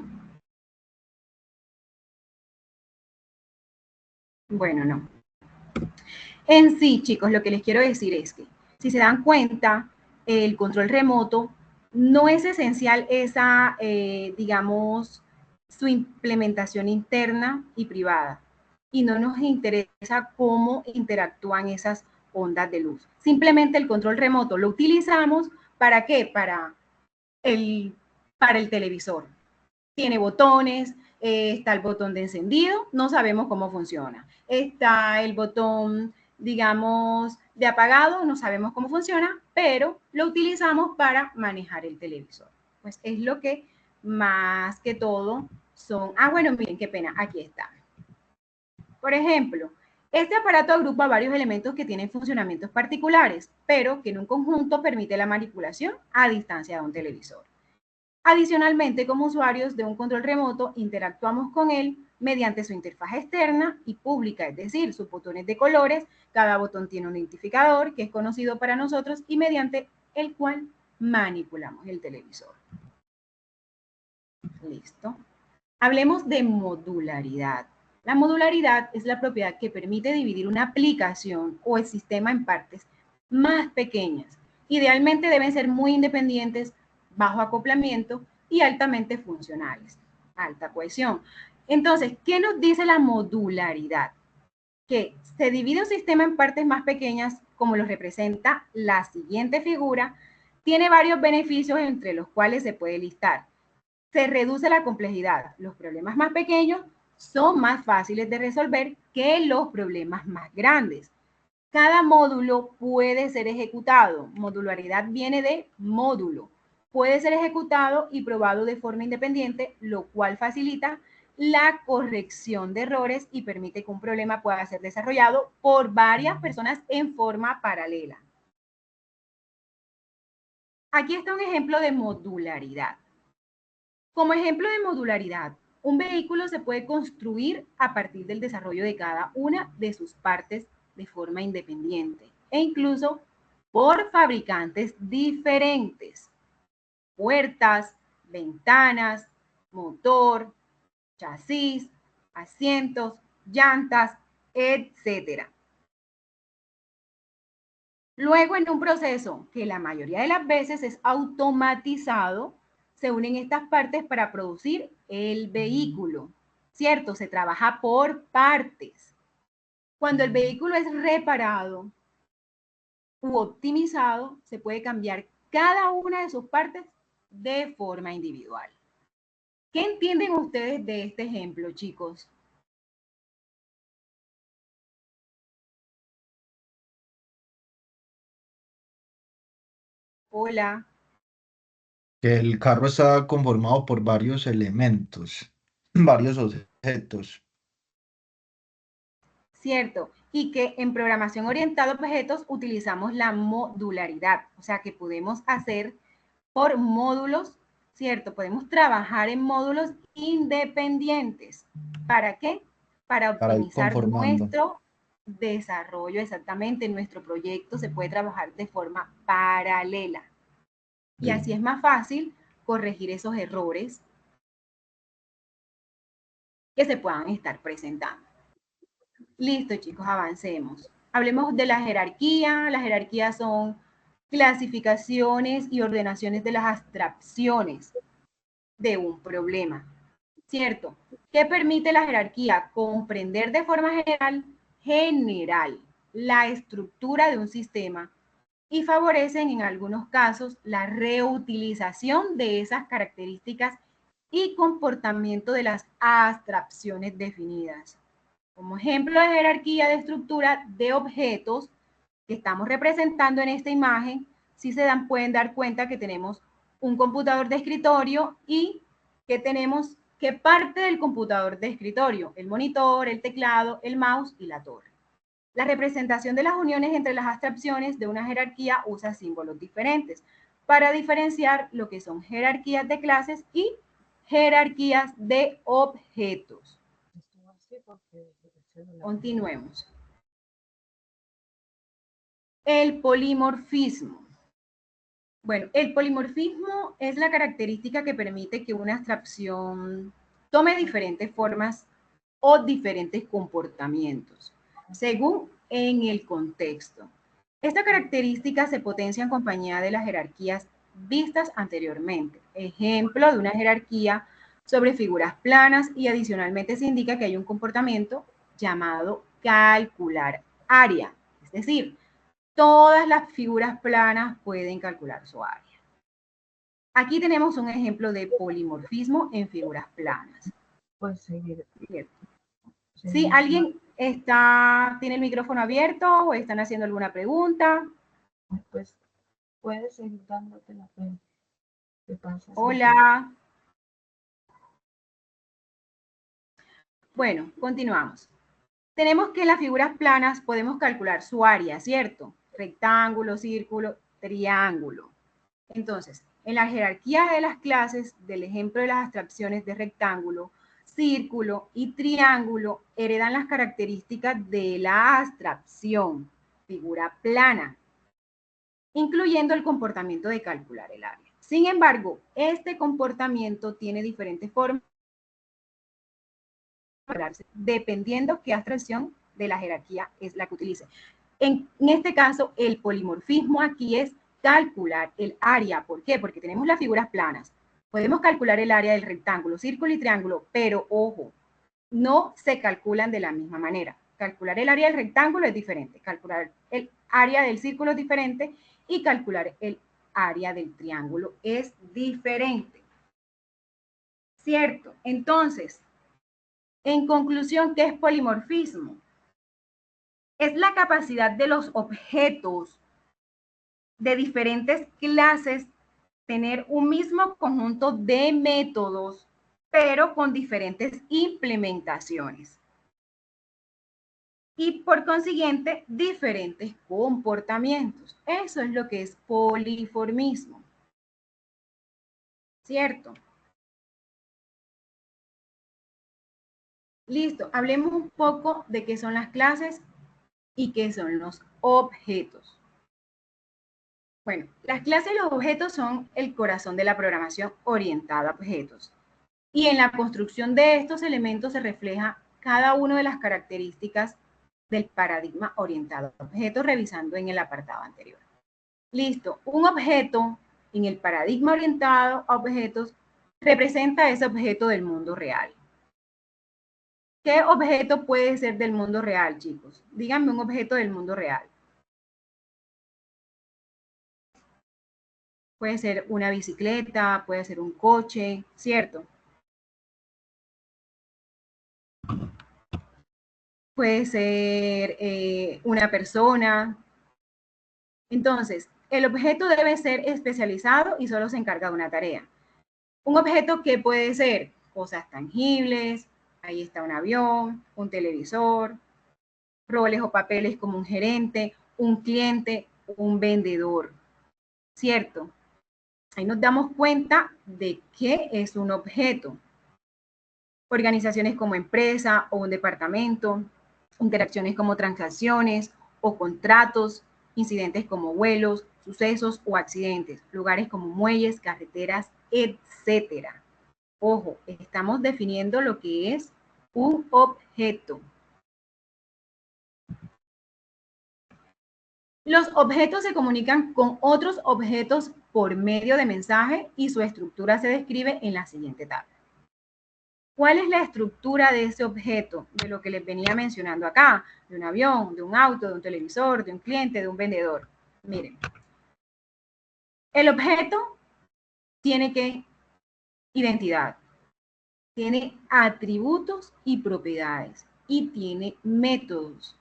Bueno, no. En sí, chicos, lo que les quiero decir es que, si se dan cuenta, el control remoto no es esencial esa, digamos, su implementación interna y privada. Y no nos interesa cómo interactúan esas ondas de luz. Simplemente el control remoto lo utilizamos, ¿para qué? Para el televisor. Tiene botones, está el botón de encendido, no sabemos cómo funciona. Está el botón, digamos, de apagado, no sabemos cómo funciona, pero lo utilizamos para manejar el televisor. Pues es lo que más que todo son... Ah, bueno, miren, qué pena, aquí está. Por ejemplo, este aparato agrupa varios elementos que tienen funcionamientos particulares, pero que en un conjunto permite la manipulación a distancia de un televisor. Adicionalmente, como usuarios de un control remoto, interactuamos con él mediante su interfaz externa y pública, es decir, sus botones de colores. Cada botón tiene un identificador que es conocido para nosotros y mediante el cual manipulamos el televisor. Listo. Hablemos de modularidad. La modularidad es la propiedad que permite dividir una aplicación o el sistema en partes más pequeñas. Idealmente deben ser muy independientes, bajo acoplamiento y altamente funcionales. Alta cohesión. Entonces, ¿qué nos dice la modularidad? Que se divide un sistema en partes más pequeñas, como lo representa la siguiente figura, tiene varios beneficios entre los cuales se puede listar. Se reduce la complejidad. Los problemas más pequeños son más fáciles de resolver que los problemas más grandes. Cada módulo puede ser ejecutado. Modularidad viene de módulo. Puede ser ejecutado y probado de forma independiente, lo cual facilita la corrección de errores y permite que un problema pueda ser desarrollado por varias personas en forma paralela. Aquí está un ejemplo de modularidad. Como ejemplo de modularidad, un vehículo se puede construir a partir del desarrollo de cada una de sus partes de forma independiente e incluso por fabricantes diferentes. Puertas, ventanas, motor, chasis, asientos, llantas, etc. Luego, en un proceso que la mayoría de las veces es automatizado, se unen estas partes para producir el vehículo, ¿cierto? Se trabaja por partes. Cuando el vehículo es reparado u optimizado, se puede cambiar cada una de sus partes de forma individual. ¿Qué entienden ustedes de este ejemplo, chicos? Hola. Que el carro está conformado por varios elementos, varios objetos. Cierto, y que en programación orientada a objetos utilizamos la modularidad, o sea que podemos hacer por módulos, ¿cierto? Podemos trabajar en módulos independientes. ¿Para qué? Para Para ir optimizar conformando. nuestro desarrollo, exactamente, nuestro proyecto se puede trabajar de forma paralela. Y así es más fácil corregir esos errores que se puedan estar presentando. Listo, chicos, avancemos. Hablemos de la jerarquía. La jerarquía son clasificaciones y ordenaciones de las abstracciones de un problema, ¿cierto? ¿Qué permite la jerarquía? Comprender de forma general la estructura de un sistema y favorecen en algunos casos la reutilización de esas características y comportamiento de las abstracciones definidas. Como ejemplo de jerarquía de estructura de objetos que estamos representando en esta imagen, si se dan, pueden dar cuenta que tenemos un computador de escritorio y que tenemos que parte del computador de escritorio, el monitor, el teclado, el mouse y la torre. La representación de las uniones entre las abstracciones de una jerarquía usa símbolos diferentes para diferenciar lo que son jerarquías de clases y jerarquías de objetos. Continuemos. El polimorfismo. Bueno, el polimorfismo es la característica que permite que una abstracción tome diferentes formas o diferentes comportamientos, según en el contexto. Esta característica se potencia en compañía de las jerarquías vistas anteriormente. Ejemplo de una jerarquía sobre figuras planas y adicionalmente se indica que hay un comportamiento llamado calcular área, es decir, todas las figuras planas pueden calcular su área. Aquí tenemos un ejemplo de polimorfismo en figuras planas. Pues seguir. ¿Sí? ¿Alguien tiene el micrófono abierto o están haciendo alguna pregunta? Pues puedes seguir dándote la pena. ¿Qué pasa? Hola. Bueno, continuamos. Tenemos que en las figuras planas podemos calcular su área, ¿cierto? Rectángulo, círculo, triángulo. Entonces, en la jerarquía de las clases del ejemplo de las abstracciones de rectángulo, círculo y triángulo heredan las características de la abstracción, figura plana, incluyendo el comportamiento de calcular el área. Sin embargo, este comportamiento tiene diferentes formas dependiendo qué abstracción de la jerarquía es la que utilice. En este caso, el polimorfismo aquí es calcular el área. ¿Por qué? Porque tenemos las figuras planas. Podemos calcular el área del rectángulo, círculo y triángulo, pero ojo, no se calculan de la misma manera. Calcular el área del rectángulo es diferente, calcular el área del círculo es diferente y calcular el área del triángulo es diferente. ¿Cierto? Entonces, en conclusión, ¿qué es polimorfismo? Es la capacidad de los objetos de diferentes clases tener un mismo conjunto de métodos, pero con diferentes implementaciones. Y por consiguiente, diferentes comportamientos. Eso es lo que es poliformismo. ¿Cierto? Listo, hablemos un poco de qué son las clases y qué son los objetos. Bueno, las clases y los objetos son el corazón de la programación orientada a objetos. Y en la construcción de estos elementos se refleja cada una de las características del paradigma orientado a objetos, revisando en el apartado anterior. Listo, un objeto en el paradigma orientado a objetos representa ese objeto del mundo real. ¿Qué objeto puede ser del mundo real, chicos? Díganme un objeto del mundo real. Puede ser una bicicleta, puede ser un coche, ¿cierto? Puede ser una persona. Entonces, el objeto debe ser especializado y solo se encarga de una tarea. Un objeto que puede ser cosas tangibles, ahí está un avión, un televisor, roles o papeles como un gerente, un cliente, un vendedor, ¿cierto? Ahí nos damos cuenta de qué es un objeto. Organizaciones como empresa o un departamento, interacciones como transacciones o contratos, incidentes como vuelos, sucesos o accidentes, lugares como muelles, carreteras, etcétera. Ojo, estamos definiendo lo que es un objeto. Los objetos se comunican con otros objetos por medio de mensaje y su estructura se describe en la siguiente tabla. ¿Cuál es la estructura de ese objeto? De lo que les venía mencionando acá, de un avión, de un auto, de un televisor, de un cliente, de un vendedor. Miren, el objeto tiene ¿qué? Identidad, tiene atributos y propiedades y tiene métodos.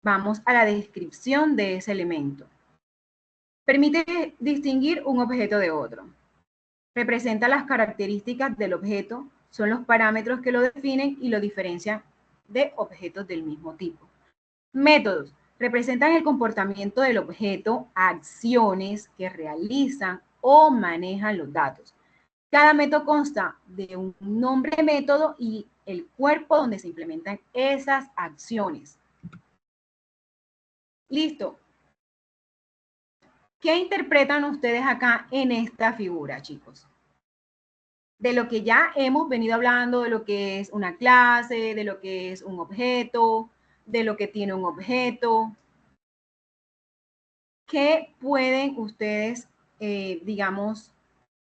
Vamos a la descripción de ese elemento. Permite distinguir un objeto de otro. Representa las características del objeto, son los parámetros que lo definen y lo diferencian de objetos del mismo tipo. Métodos. Representan el comportamiento del objeto, acciones que realizan o manejan los datos. Cada método consta de un nombre de método y el cuerpo donde se implementan esas acciones. Listo. ¿Qué interpretan ustedes acá en esta figura, chicos? De lo que ya hemos venido hablando, de lo que es una clase, de lo que es un objeto, de lo que tiene un objeto. ¿Qué pueden ustedes, digamos,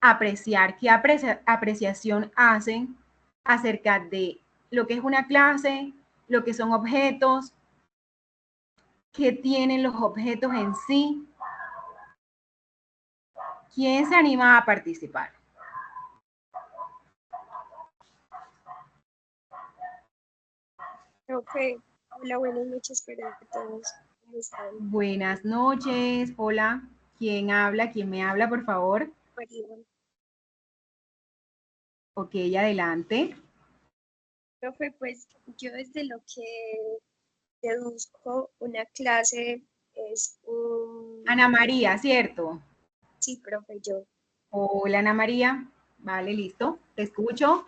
apreciar? ¿Qué apreciación hacen acerca de lo que es una clase, lo que son objetos, qué tienen los objetos en sí? ¿Quién se anima a participar? Profe, hola, buenas noches para todos. ¿Cómo están? Buenas noches, hola. ¿Quién habla? ¿Quién me habla, por favor? María. Ok, adelante. Profe, pues yo desde lo que deduzco una clase es un... Ana María, ¿cierto? Sí, profe, yo. Hola, Ana María. Vale, listo. Te escucho.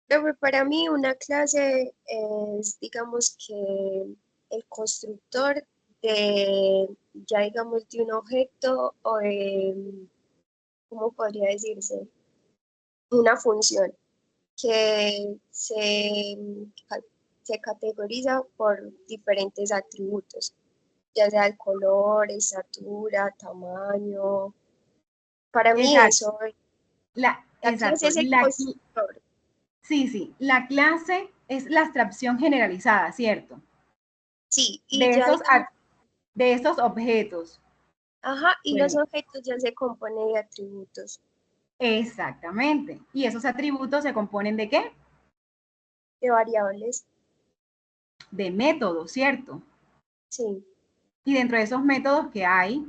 Profe, para mí una clase es, digamos que el constructor de, ya digamos, de un objeto o de, ¿cómo podría decirse? Una función que se categoriza por diferentes atributos, ya sea el color, estatura, tamaño. Para mí Exacto. eso, la clase Exacto. es el constructor. Sí. La clase es la abstracción generalizada, ¿cierto? Sí, y ya De esos objetos. ajá, y los Bueno, objetos ya se componen de atributos, exactamente. ¿Y esos atributos se componen de qué? de variables. De métodos, ¿cierto? Sí. Y dentro de esos métodos que hay,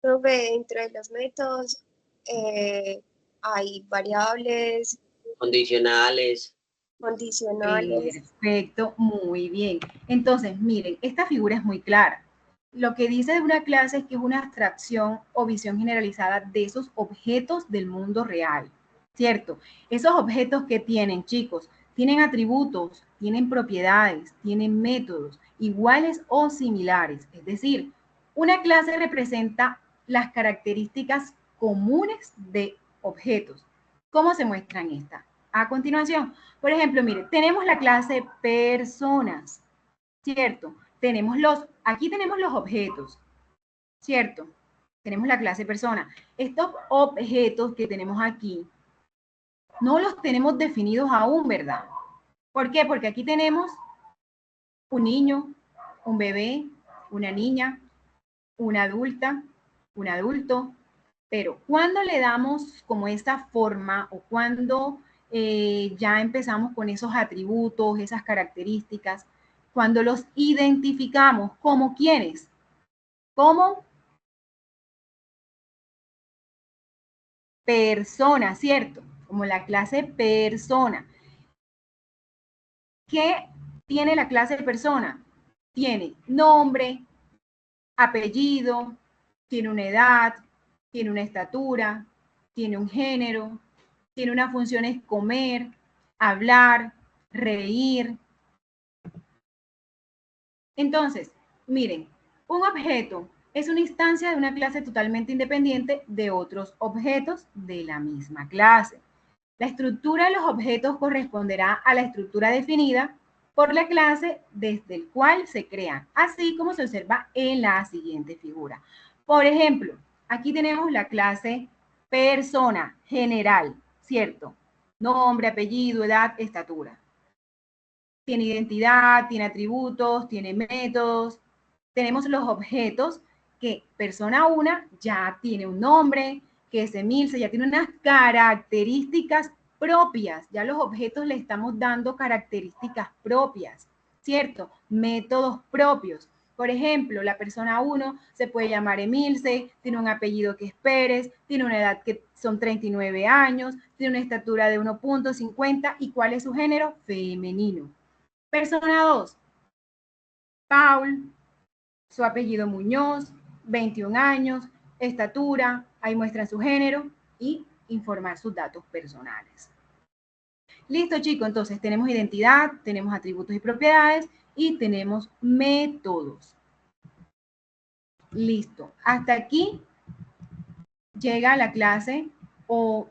Profe, dentro de los métodos hay variables, Condicionales. condicionales. perfecto, muy bien. Entonces, miren, esta figura es muy clara. Lo que dice de una clase es que es una abstracción o visión generalizada de esos objetos del mundo real, ¿cierto? Esos objetos que tienen, chicos, tienen atributos, tienen propiedades, tienen métodos iguales o similares. Es decir, una clase representa las características comunes de objetos. ¿Cómo se muestran estas? A continuación, por ejemplo, mire, tenemos la clase personas, ¿cierto? Aquí tenemos los objetos, ¿cierto? Tenemos la clase persona. Estos objetos que tenemos aquí, no los tenemos definidos aún, ¿verdad? ¿Por qué? Porque aquí tenemos un niño, un bebé, una niña, una adulta, un adulto, pero cuando le damos como esa forma o cuando ya empezamos con esos atributos, esas características, cuando los identificamos como quiénes, como persona, ¿cierto? Como la clase persona. ¿Qué tiene la clase persona? Tiene nombre, apellido, tiene una edad, tiene una estatura, tiene un género, tiene unas funciones comer, hablar, reír. Entonces, miren, Un objeto es una instancia de una clase totalmente independiente de otros objetos de la misma clase. La estructura de los objetos corresponderá a la estructura definida por la clase desde el cual se crean, así como se observa en la siguiente figura. Por ejemplo, aquí tenemos la clase persona general, ¿cierto? Nombre, apellido, edad, estatura. Tiene identidad, tiene atributos, tiene métodos. Tenemos los objetos que persona 1 ya tiene un nombre, que es Emilce, ya tiene unas características propias. Ya los objetos le estamos dando características propias, ¿cierto? Métodos propios. Por ejemplo, la persona 1 se puede llamar Emilce, tiene un apellido que es Pérez, tiene una edad que son 39 años, tiene una estatura de 1.50 y ¿cuál es su género? Femenino. Persona 2, Paul, su apellido Muñoz, 21 años, estatura, ahí muestran su género y informar sus datos personales. Listo, chicos, entonces tenemos identidad, tenemos atributos y propiedades y tenemos métodos. Listo, hasta aquí llega la clase o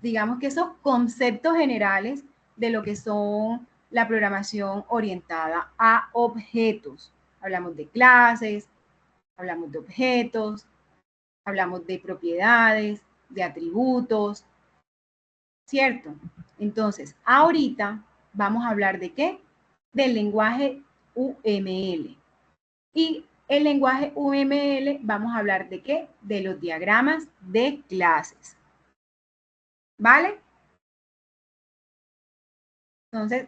digamos que esos conceptos generales de lo que son la programación orientada a objetos. Hablamos de clases, hablamos de objetos, hablamos de propiedades, de atributos, ¿cierto? Entonces, ahorita vamos a hablar de ¿qué? Del lenguaje UML. Y el lenguaje UML vamos a hablar de ¿qué? De los diagramas de clases. ¿Vale? Entonces,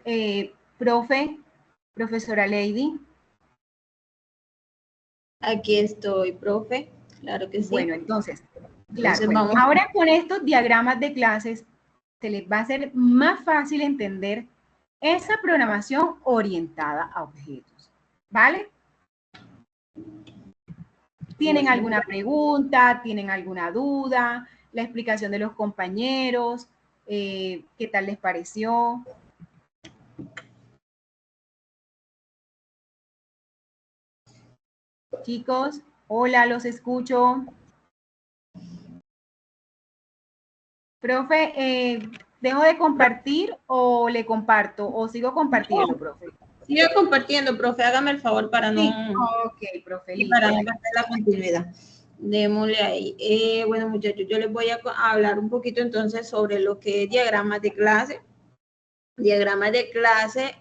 profesora Lady. Aquí estoy, profe. Claro que sí. Bueno, entonces, Entonces, claro, vamos. ahora con estos diagramas de clases, se les va a hacer más fácil entender esa programación orientada a objetos. ¿Vale? ¿Tienen alguna pregunta? ¿Tienen alguna duda? La explicación de los compañeros, ¿qué tal les pareció? Chicos, hola, los escucho. Profe, ¿dejo de compartir o le comparto? ¿O sigo compartiendo, profe? Sigo compartiendo, profe. Hágame el favor para no... Sí. Ok, profe, y listo. para no perder la continuidad. Démosle ahí. Bueno, muchachos, yo les voy a hablar un poquito entonces sobre lo que es diagramas de clase. Diagramas de clase,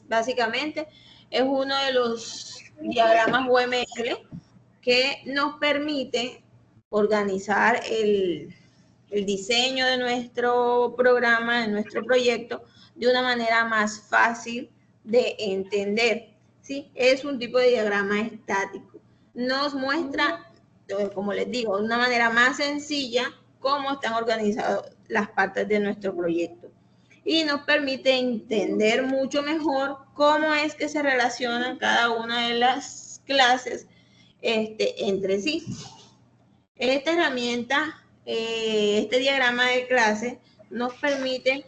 básicamente, es uno de los diagramas UML que nos permite organizar el diseño de nuestro programa, de nuestro proyecto, de una manera más fácil de entender. ¿Sí? Es un tipo de diagrama estático. Nos muestra, como les digo, de una manera más sencilla cómo están organizadas las partes de nuestro proyecto. Y nos permite entender mucho mejor cómo es que se relacionan cada una de las clases entre sí. Esta herramienta, este diagrama de clase, nos permite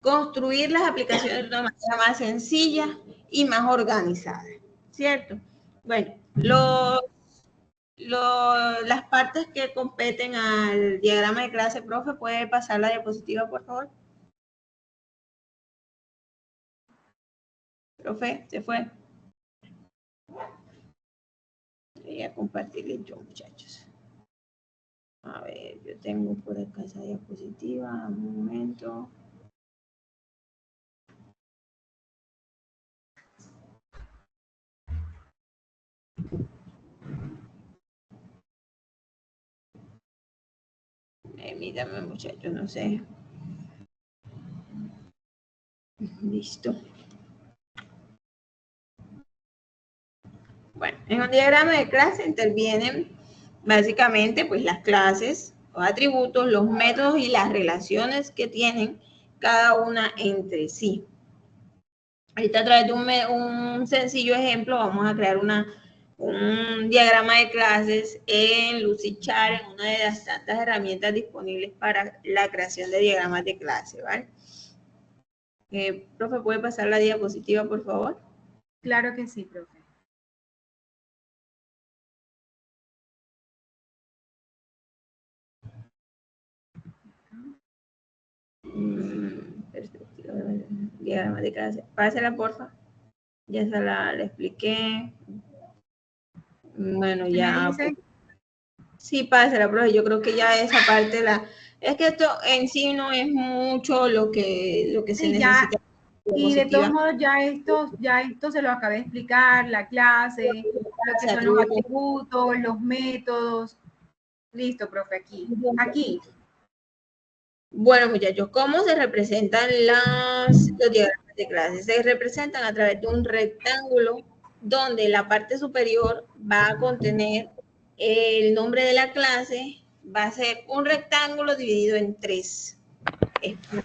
construir las aplicaciones de una manera más sencilla y más organizada, ¿cierto? Bueno, las partes que competen al diagrama de clase, profe, ¿puede pasar la diapositiva, por favor? Profe, ¿se fue? Voy a compartirles yo, muchachos. A ver, yo tengo por acá esa diapositiva, un momento. Mírame, muchachos, no sé. Listo. Bueno, en un diagrama de clase intervienen básicamente pues las clases, los atributos, los métodos y las relaciones que tienen cada una entre sí. Ahorita a través de un sencillo ejemplo vamos a crear un diagrama de clases en Lucidchart, en una de las tantas herramientas disponibles para la creación de diagramas de clase, ¿vale? Profe, ¿puede pasar la diapositiva, por favor? Claro que sí, profe. Perspectiva diagrama de clase. Pásela, porfa. Ya se la expliqué. Bueno, ¿Qué me ya. dice? Sí, pásela, profe. Yo creo que ya esa parte la... Es que esto en sí no es mucho lo que se Sí, ya. necesita. Y de todos modos, ya esto se lo acabé de explicar, la clase, lo que son los atributos, los métodos. Listo, profe, aquí. Aquí. Bueno, muchachos, ¿cómo se representan los diagramas de clase? Se representan a través de un rectángulo donde la parte superior va a contener el nombre de la clase, va a ser un rectángulo dividido en 3 espacios.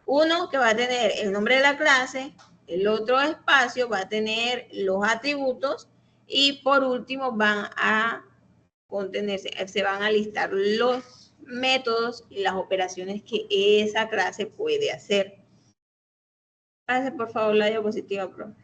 Uno que va a tener el nombre de la clase, el otro espacio va a tener los atributos y por último van a contenerse, se van a listar los métodos y las operaciones que esa clase puede hacer. Pase por favor la diapositiva, profe.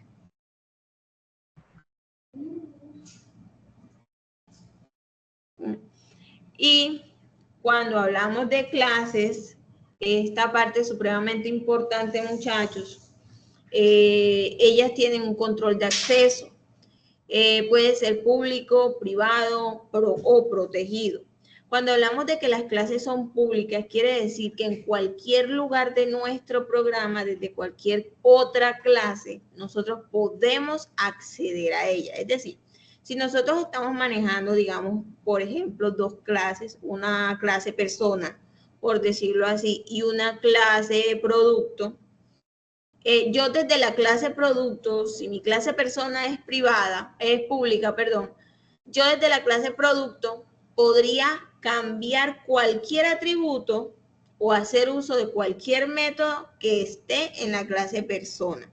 Y cuando hablamos de clases, esta parte es supremamente importante, muchachos. Ellas tienen un control de acceso. Puede ser público, privado o protegido. Cuando hablamos de que las clases son públicas, quiere decir que en cualquier lugar de nuestro programa, desde cualquier otra clase, nosotros podemos acceder a ella. Es decir, si nosotros estamos manejando, digamos, por ejemplo, 2 clases, una clase persona, por decirlo así, y una clase producto, yo desde la clase producto, si mi clase persona es pública, perdón, yo desde la clase producto podría cambiar cualquier atributo o hacer uso de cualquier método que esté en la clase persona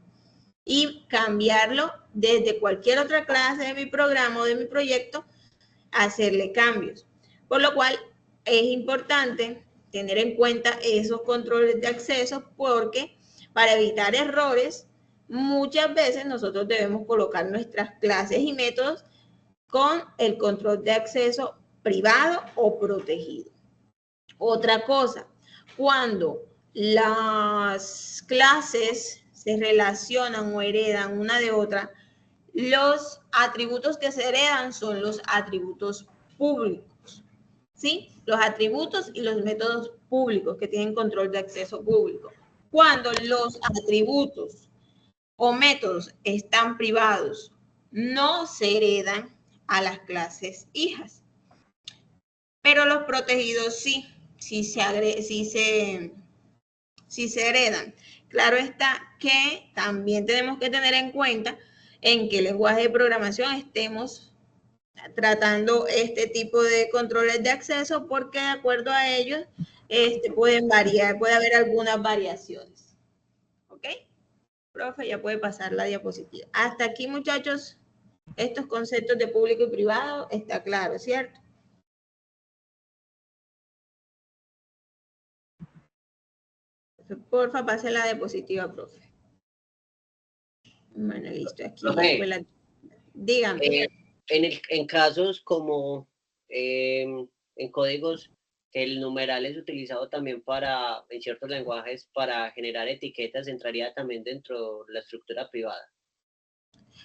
y cambiarlo desde cualquier otra clase de mi programa o de mi proyecto, hacerle cambios. Por lo cual es importante tener en cuenta esos controles de acceso porque para evitar errores, muchas veces nosotros debemos colocar nuestras clases y métodos con el control de acceso privado o protegido. Otra cosa, cuando las clases se relacionan o heredan una de otra, los atributos que se heredan son los atributos públicos, ¿sí? Los atributos y los métodos públicos que tienen control de acceso público. Cuando los atributos o métodos están privados, no se heredan a las clases hijas. Pero los protegidos sí se heredan. Claro está que también tenemos que tener en cuenta en qué lenguaje de programación estemos tratando este tipo de controles de acceso, porque de acuerdo a ellos pueden variar, puede haber algunas variaciones. ¿Ok? Profe, ya puede pasar la diapositiva. Hasta aquí, muchachos, estos conceptos de público y privado está claro, ¿cierto? Porfa, pase la diapositiva, profe. Bueno, listo, aquí Profe, la... Dígame. En casos como en códigos, el numeral es utilizado también en ciertos lenguajes para generar etiquetas, entraría también dentro de la estructura privada.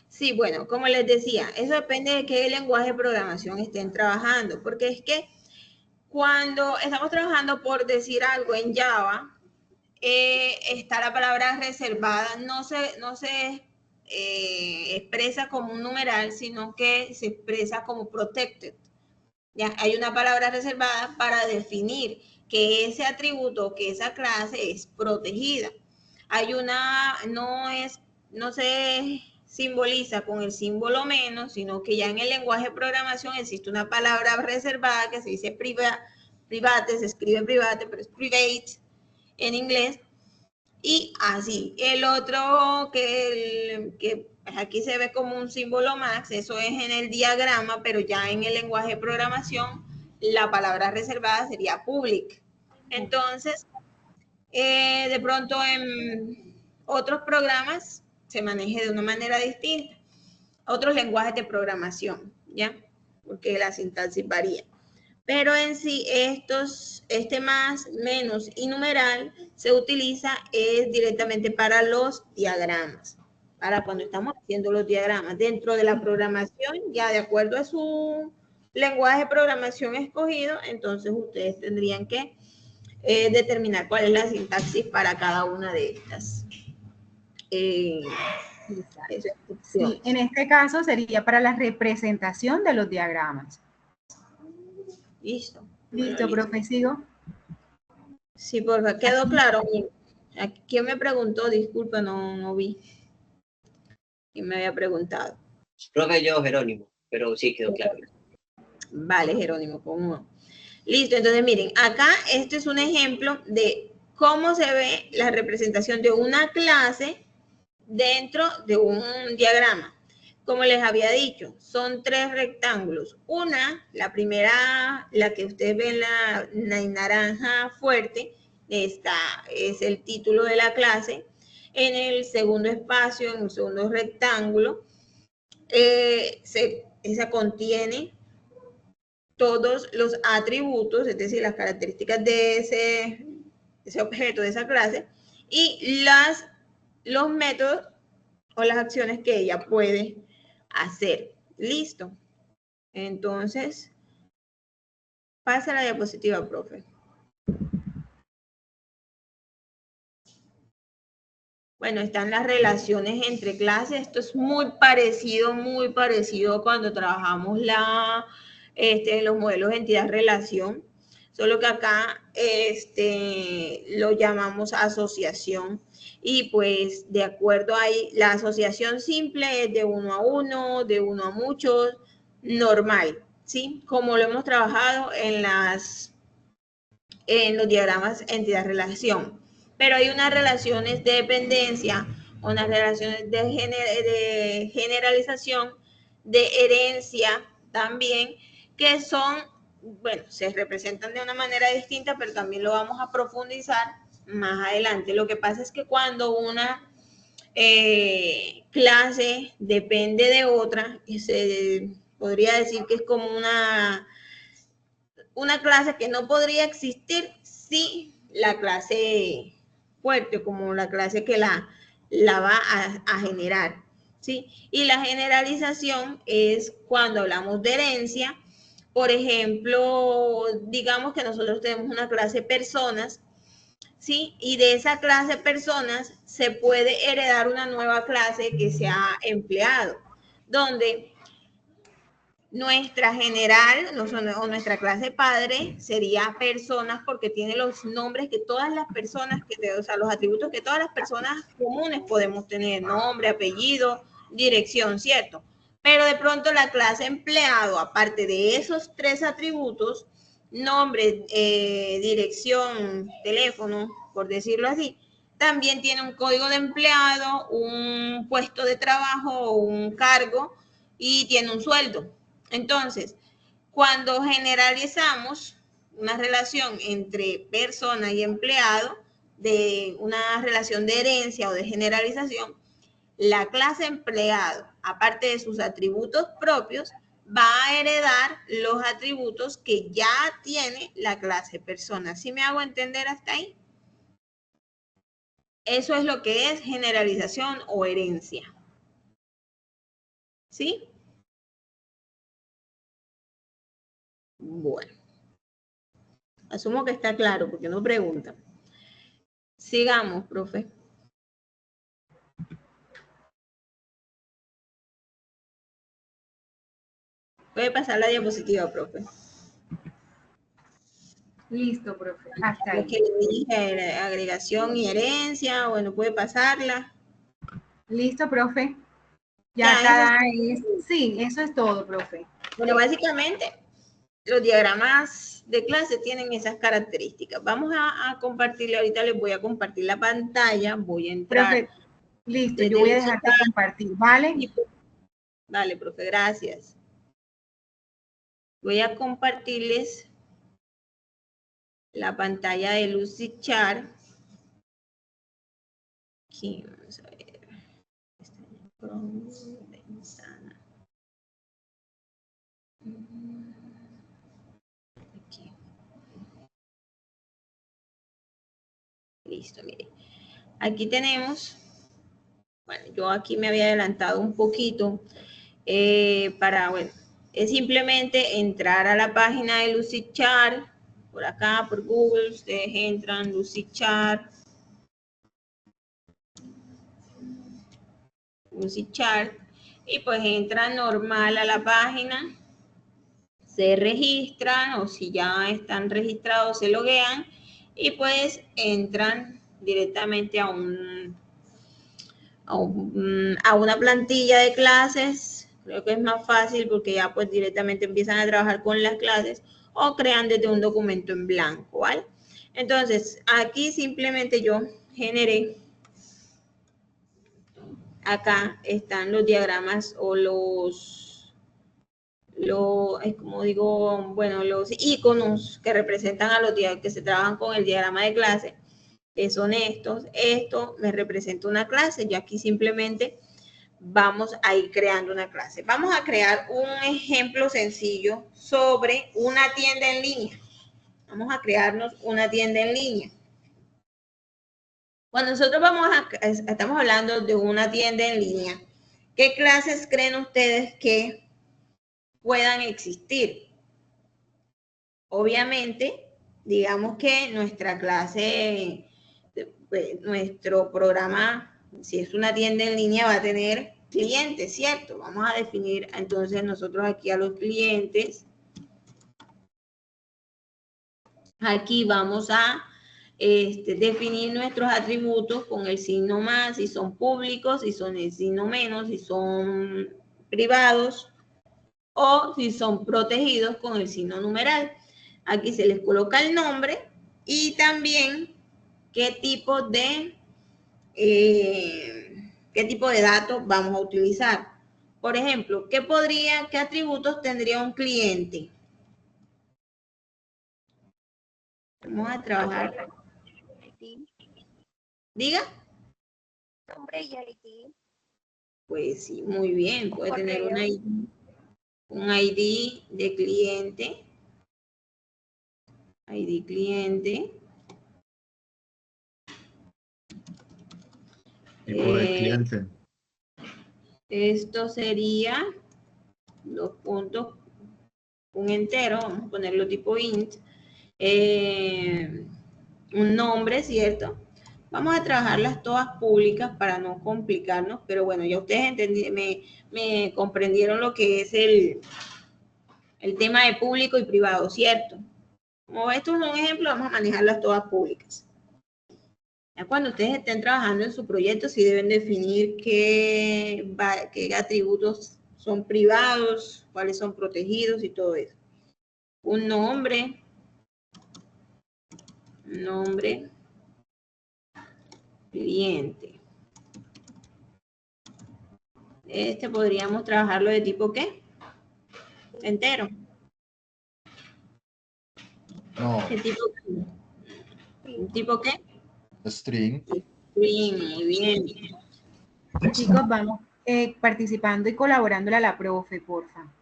Sí, bueno, como les decía, eso depende de qué lenguaje de programación estén trabajando, porque es que cuando estamos trabajando por decir algo en Java, está la palabra reservada, no se expresa como un numeral, sino que se expresa como protected. Ya hay una palabra reservada para definir que ese atributo, que esa clase es protegida. Hay una, no se simboliza con el símbolo menos, sino que ya en el lenguaje de programación existe una palabra reservada que se dice private, se escribe private, pero es private en inglés. Y así, el otro que aquí se ve como un símbolo más, eso es en el diagrama, pero ya en el lenguaje de programación, la palabra reservada sería public. Entonces, de pronto en otros programas se maneje de una manera distinta. Otros lenguajes de programación, ¿ya? Porque la sintaxis varía. Pero en sí, este más, menos y numeral se utiliza directamente para los diagramas. Para cuando estamos haciendo los diagramas. Dentro de la programación, ya de acuerdo a su lenguaje de programación escogido, entonces ustedes tendrían que determinar cuál es la sintaxis para cada una de estas. Sí, en este caso sería para la representación de los diagramas. Listo. Listo, profe, ¿sigo? Sí, porfa, quedó claro. ¿Quién me preguntó? Disculpa, no vi. ¿Quién me había preguntado? Profe, yo, Jerónimo, pero sí quedó claro. Vale, Jerónimo, con uno. Listo, entonces miren, acá este es un ejemplo de cómo se ve la representación de una clase dentro de un diagrama. Como les había dicho, son 3 rectángulos. La primera, la que ustedes ven, la naranja fuerte, esta es el título de la clase. En el segundo espacio, en el segundo rectángulo, esa contiene todos los atributos, es decir, las características de ese objeto, de esa clase, y los métodos o las acciones que ella puede hacer. Listo. Entonces, pasa la diapositiva, profe. Bueno, están las relaciones entre clases. Esto es muy parecido cuando trabajamos los modelos de entidad-relación. Solo que acá lo llamamos asociación. Y pues de acuerdo ahí, la asociación simple es de 1 a 1, de 1 a muchos, normal, ¿sí? Como lo hemos trabajado en los diagramas entidad-relación. Pero hay unas relaciones de dependencia, unas relaciones de generalización, de herencia también, que son, bueno, se representan de una manera distinta, pero también lo vamos a profundizar más adelante. Lo que pasa es que cuando una clase depende de otra, se podría decir que es como una clase que no podría existir si la clase fuerte, como la clase que la va a generar, ¿sí? Y la generalización es cuando hablamos de herencia. Por ejemplo, digamos que nosotros tenemos una clase personas, ¿sí? Y de esa clase personas se puede heredar una nueva clase que sea empleado, donde nuestra general o nuestra clase padre sería personas porque tiene los nombres que todas las personas, o sea, los atributos que todas las personas comunes podemos tener, nombre, apellido, dirección, ¿cierto? Pero de pronto la clase empleado, aparte de esos 3 atributos, nombre, dirección, teléfono, por decirlo así, también tiene un código de empleado, un puesto de trabajo, un cargo y tiene un sueldo. Entonces, cuando generalizamos una relación entre persona y empleado, de una relación de herencia o de generalización, la clase empleado, aparte de sus atributos propios, va a heredar los atributos que ya tiene la clase persona. ¿Sí me hago entender hasta ahí? Eso es lo que es generalización o herencia. ¿Sí? Bueno. Asumo que está claro, porque no pregunta. Sigamos, profe. Puede pasar la diapositiva, profe. Listo, profe. Hasta Lo ahí. que le dije, agregación y herencia, bueno, puede pasarla. Listo, profe. Ya cada sí, eso es todo, profe. Bueno, básicamente, los diagramas de clase tienen esas características. Vamos a compartirle, ahorita les voy a compartir la pantalla, voy a entrar. Profe, listo, yo voy a dejar de compartir, ¿vale? Dale, profe, gracias. Voy a compartirles la pantalla de Lucidchart aquí, vamos a ver. Ventana. Aquí. Listo, mire. Aquí tenemos, bueno, yo aquí me había adelantado un poquito bueno, es simplemente entrar a la página de Lucidchart, por acá, por Google, ustedes entran Lucidchart, y pues entran normal a la página, se registran o si ya están registrados se loguean y pues entran directamente a una plantilla de clases. Creo que es más fácil porque ya pues directamente empiezan a trabajar con las clases o crean desde un documento en blanco, ¿vale? Entonces, aquí simplemente yo generé, acá están los diagramas o como digo, bueno, los iconos que representan a los que se trabajan con el diagrama de clase, que son estos. Esto me representa una clase. Yo aquí simplemente vamos a ir creando una clase. Vamos a crear un ejemplo sencillo sobre una tienda en línea. Vamos a crearnos una tienda en línea. Cuando nosotros estamos hablando de una tienda en línea, ¿qué clases creen ustedes que puedan existir? Obviamente, digamos que nuestra clase, nuestro programa, si es una tienda en línea, va a tener clientes, ¿cierto? Vamos a definir entonces nosotros aquí a los clientes. Aquí vamos a definir nuestros atributos con el signo más, si son públicos, si son el signo menos, si son privados o si son protegidos con el signo numeral. Aquí se les coloca el nombre y también qué tipo de datos vamos a utilizar. Por ejemplo, ¿qué atributos tendría un cliente? Vamos a trabajar. ¿Diga? Nombre y ID. Pues sí, muy bien. Puede tener un ID de cliente. ID cliente. Tipo de cliente. Esto sería los puntos, un entero, vamos a ponerlo tipo int, un nombre, ¿cierto? Vamos a trabajarlas todas públicas para no complicarnos, pero bueno, ya ustedes me comprendieron lo que es el tema de público y privado, ¿cierto? Como esto es un ejemplo, vamos a manejarlas todas públicas. Ya cuando ustedes estén trabajando en su proyecto, sí deben definir qué atributos son privados, cuáles son protegidos y todo eso. Un nombre, cliente. Podríamos trabajarlo de tipo ¿qué? Entero. No. ¿Qué tipo? ¿Tipo qué? String. String, muy bien. Chicos, vamos participando y colaborándole a la profe, porfa.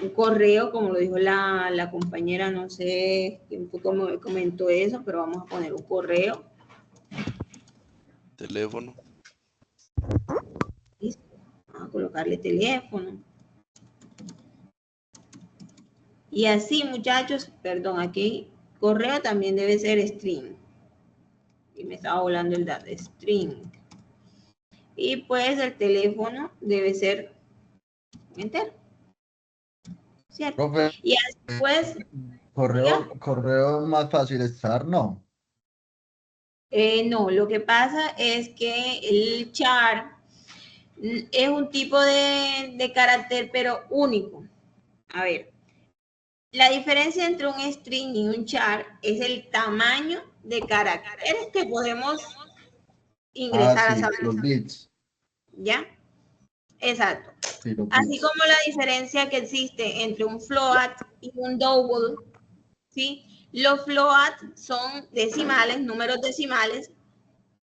Un correo, como lo dijo la compañera, no sé quién fue como me comentó eso, pero vamos a poner un correo. Teléfono. Listo. Vamos a colocarle teléfono. Y así, muchachos, perdón, aquí correo también debe ser string. Y me estaba volando el dato, string. Y pues el teléfono debe ser entero. ¿Cierto? Profe, Y después... correo más fácil estar, ¿no? No, lo que pasa es que el char es un tipo de carácter, pero único. A ver, la diferencia entre un string y un char es el tamaño de caracteres que podemos ingresar a saber. Los bits. ¿Ya? Exacto. Sí, los Así bits. como la diferencia que existe entre un float y un double, ¿sí? Los float son decimales, números decimales,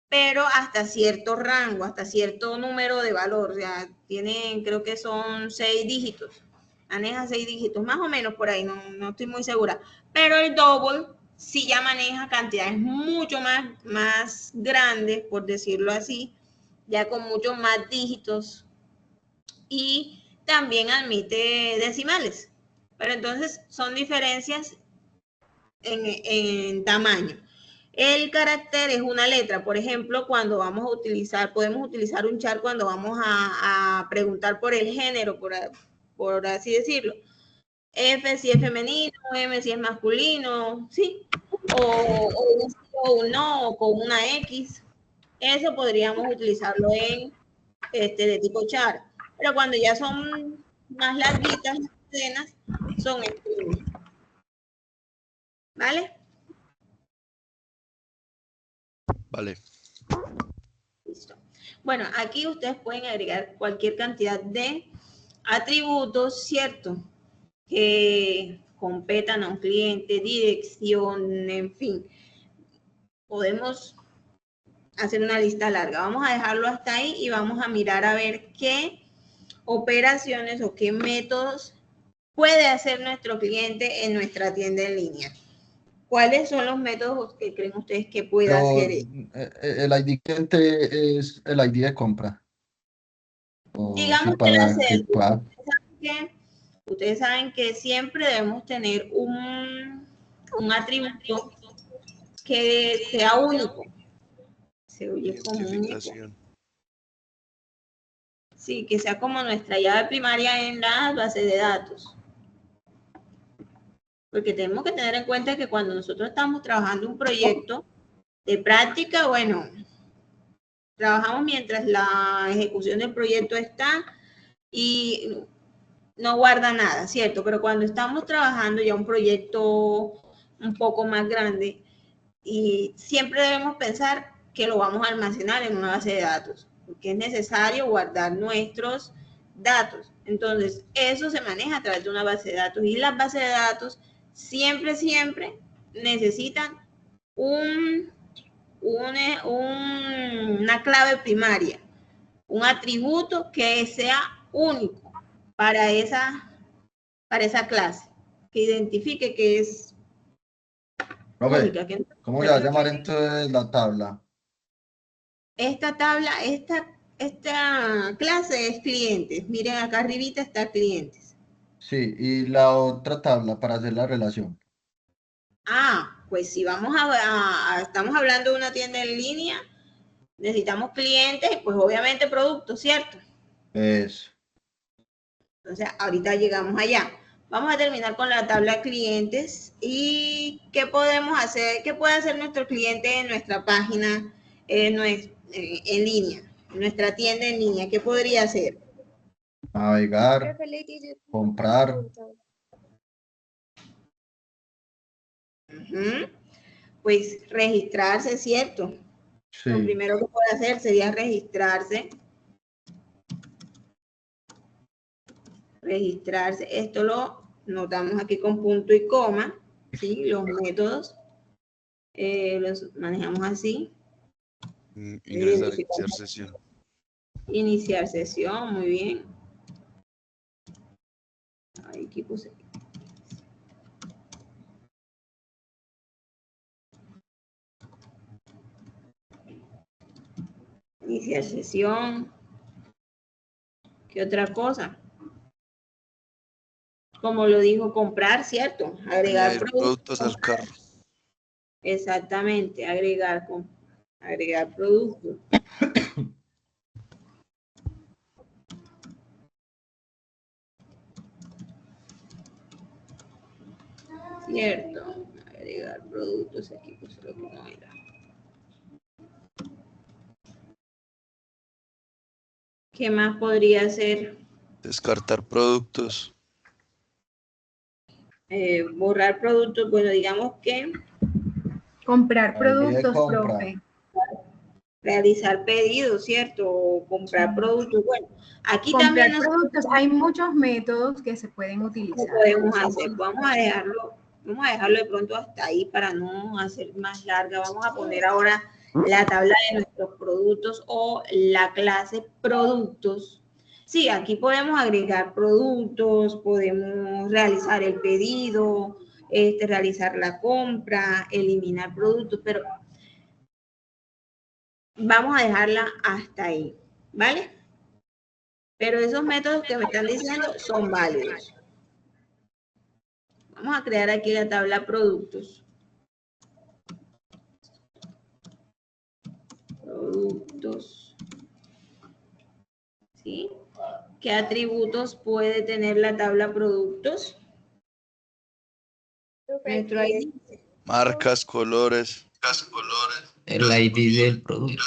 pero hasta cierto rango, hasta cierto número de valor. O sea, tienen, creo que son 6 dígitos. Maneja 6 dígitos, más o menos por ahí, no estoy muy segura. Pero el double sí ya maneja cantidades mucho más grandes, por decirlo así, ya con muchos más dígitos. Y también admite decimales. Pero entonces son diferencias en tamaño. El carácter es una letra. Por ejemplo, cuando vamos a utilizar, podemos utilizar un char cuando vamos a preguntar por el género, por así decirlo. F si es femenino, M si es masculino, ¿sí? O un no, o con una X. Eso podríamos utilizarlo en de tipo char. Pero cuando ya son más larguitas las cadenas, son string. ¿Vale? Vale. Listo. Bueno, aquí ustedes pueden agregar cualquier cantidad de atributos, ¿cierto? Que competan a un cliente, dirección, en fin. Podemos hacer una lista larga. Vamos a dejarlo hasta ahí y vamos a mirar a ver qué operaciones o qué métodos puede hacer nuestro cliente en nuestra tienda en línea. ¿Cuáles son los métodos que creen ustedes que puede hacer? El ID cliente es el ID de compra. Digamos que la pueda... Ustedes saben que siempre debemos tener un atributo que sea único. Se oye como Identificación. Sí, que sea como nuestra llave primaria en la base de datos. Porque tenemos que tener en cuenta que cuando nosotros estamos trabajando un proyecto de práctica, bueno, trabajamos mientras la ejecución del proyecto está y no guarda nada, ¿cierto? Pero cuando estamos trabajando ya un proyecto un poco más grande, y siempre debemos pensar que lo vamos a almacenar en una base de datos, porque es necesario guardar nuestros datos. Entonces, eso se maneja a través de una base de datos, y las bases de datos siempre necesitan una clave primaria, un atributo que sea único para esa clase, que identifique que es única. ¿Cómo se va a llamar entonces la tabla? Esta tabla, esta clase es clientes. Miren, acá arribita está clientes. Sí, y la otra tabla para hacer la relación. Pues si vamos estamos hablando de una tienda en línea, necesitamos clientes y pues obviamente productos, ¿cierto? Eso. Entonces, ahorita llegamos allá. Vamos a terminar con la tabla clientes. ¿Y qué podemos hacer? ¿Qué puede hacer nuestro cliente en nuestra página en línea? En nuestra tienda en línea, ¿qué podría hacer? Navegar, comprar. Pues registrarse, ¿cierto? Sí. Lo primero que puede hacer sería registrarse. Registrarse. Esto lo notamos aquí con punto y coma, ¿sí? Los métodos los manejamos así. Ingresar, iniciar sesión. Iniciar sesión, muy bien. Aquí puse. Iniciar sesión. ¿Qué otra cosa? Como lo dijo, comprar, ¿cierto? Agregar productos al carro. Exactamente, agregar productos. Cierto, agregar productos, aquí puse lo que no era. ¿Qué más podría hacer? Descartar productos. Borrar productos, bueno, digamos que... Comprar productos, profe. Realizar pedidos, ¿cierto? O comprar productos. Bueno, aquí comprar también productos. Hay muchos métodos que se pueden utilizar. Podemos hacer. Vamos a dejarlo Vamos a dejarlo de pronto hasta ahí para no hacer más larga. Vamos a poner ahora la tabla de nuestros productos o la clase productos. Sí, aquí podemos agregar productos, podemos realizar el pedido, realizar la compra, eliminar productos, pero vamos a dejarla hasta ahí, ¿vale? Pero esos métodos que me están diciendo son válidos. Vamos a crear aquí la tabla productos. Productos. ¿Sí? ¿Qué atributos puede tener la tabla productos? Nuestro ID. Marcas, colores. El ID del producto.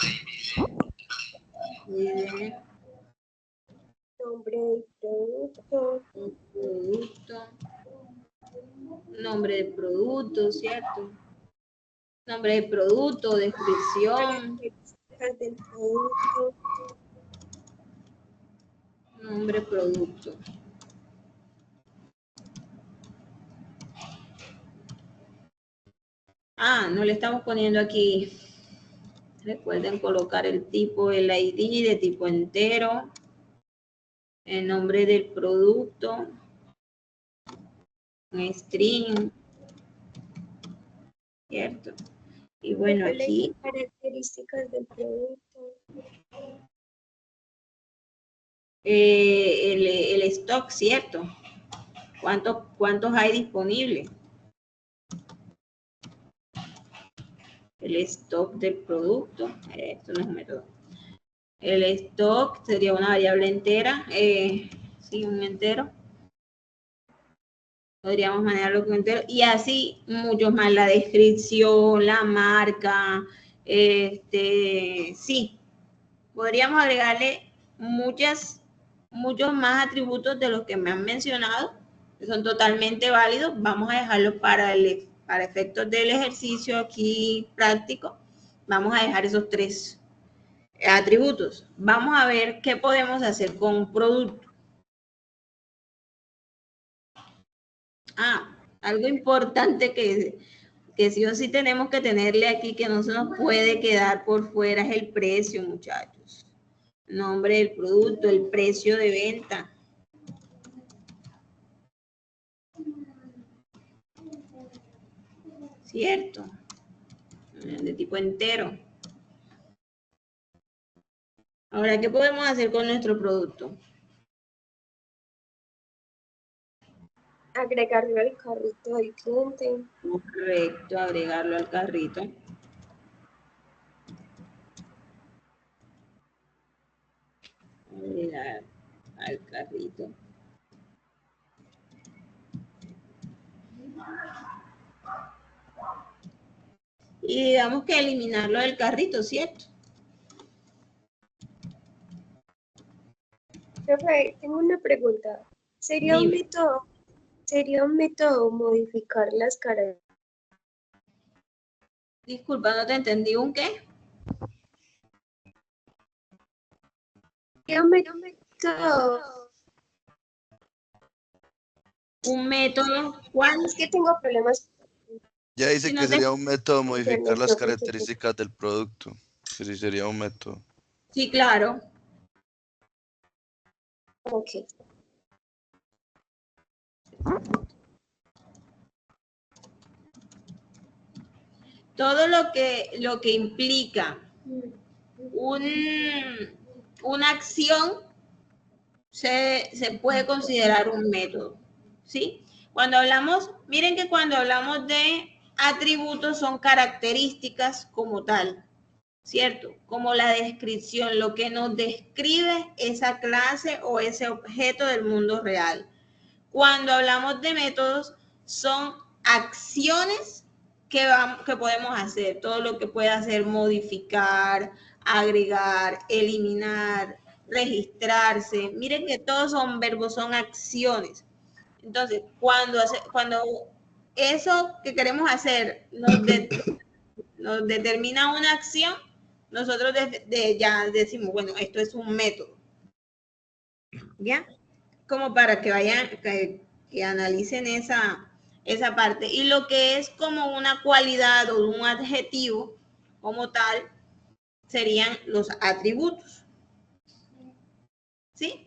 Nombre del producto. Nombre del producto, ¿cierto? Nombre del producto, descripción. Características del producto. Nombre producto. Ah, no le estamos poniendo aquí. Recuerden colocar el tipo, el ID de tipo entero. El nombre del producto. Un string. ¿Cierto? Y bueno, aquí. Características del producto. El stock, ¿cierto? ¿Cuántos hay disponibles? El stock del producto. Esto no es un método. El stock sería una variable entera. Sí, un entero. Podríamos manejarlo con entero. Y así muchos más. La descripción, la marca. Sí. Podríamos agregarle muchos más atributos de los que me han mencionado, que son totalmente válidos. Vamos a dejarlo para efectos del ejercicio aquí práctico. Vamos a dejar esos 3 atributos. Vamos a ver qué podemos hacer con un producto. Algo importante que sí o sí tenemos que tenerle aquí, que no se nos puede quedar por fuera, es el precio, muchachos. Nombre del producto, el precio de venta. ¿Cierto? De tipo entero. Ahora, ¿qué podemos hacer con nuestro producto? Agregarlo al carrito del cliente. Correcto, agregarlo al carrito. Agregar al carrito. Y digamos que eliminarlo del carrito, ¿cierto? Profe, tengo una pregunta. ¿Sería un método modificar las características? Disculpa, no te entendí. ¿Un qué? ¿Sería un método? Un método. ¿Cuál? Es que tengo problemas. Ya dice Si no que te- sería un método modificar las no, características del producto. Que sí sería un método. Sí, claro. Ok. Todo lo que implica una acción se puede considerar un método, ¿sí? Miren que cuando hablamos de atributos son características como tal, ¿cierto? Como la descripción, lo que nos describe esa clase o ese objeto del mundo real. Cuando hablamos de métodos, son acciones que podemos hacer, todo lo que puede hacer modificar, agregar, eliminar, registrarse. Miren que todos son verbos, son acciones. Entonces, cuando eso que queremos hacer nos determina una acción, nosotros ya decimos, bueno, esto es un método. ¿Ya? Como para que vayan, que analicen esa parte. Y lo que es como una cualidad o un adjetivo como tal serían los atributos. ¿Sí?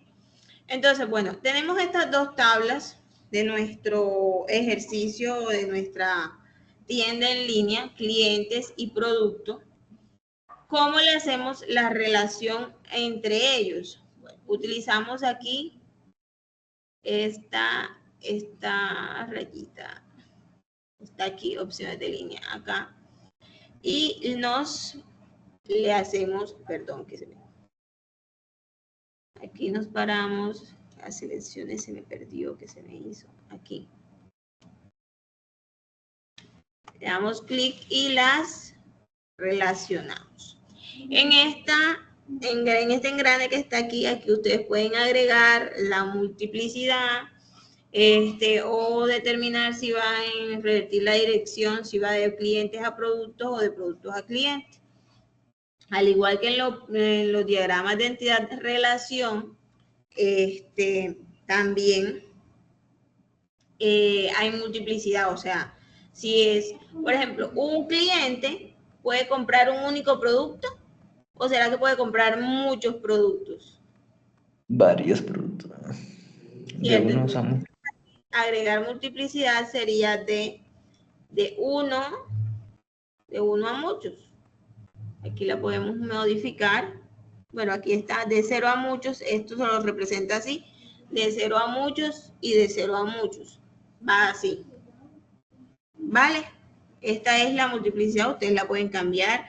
Entonces, bueno, tenemos estas dos tablas de nuestro ejercicio, de nuestra tienda en línea, clientes y producto. ¿Cómo le hacemos la relación entre ellos? Bueno, utilizamos aquí esta rayita. Está aquí, opciones de línea, acá. Y le hacemos, perdón, que se me... Aquí nos paramos, las selecciones se me perdió, que se me hizo, aquí. Le damos clic y las relacionamos. En este engrane que está aquí, aquí ustedes pueden agregar la multiplicidad, o determinar si va a revertir la dirección, si va de clientes a productos o de productos a clientes. Al igual que en los diagramas de entidad de relación, también hay multiplicidad, o sea, si es, por ejemplo, un cliente puede comprar un único producto, o será que puede comprar muchos productos. Varios productos. De unos a muchos. Agregar multiplicidad sería de uno a muchos. Aquí la podemos modificar. Bueno, aquí está de 0 a muchos, esto se lo representa así, de 0 a muchos y de 0 a muchos. Va así. ¿Vale? Esta es la multiplicidad, ustedes la pueden cambiar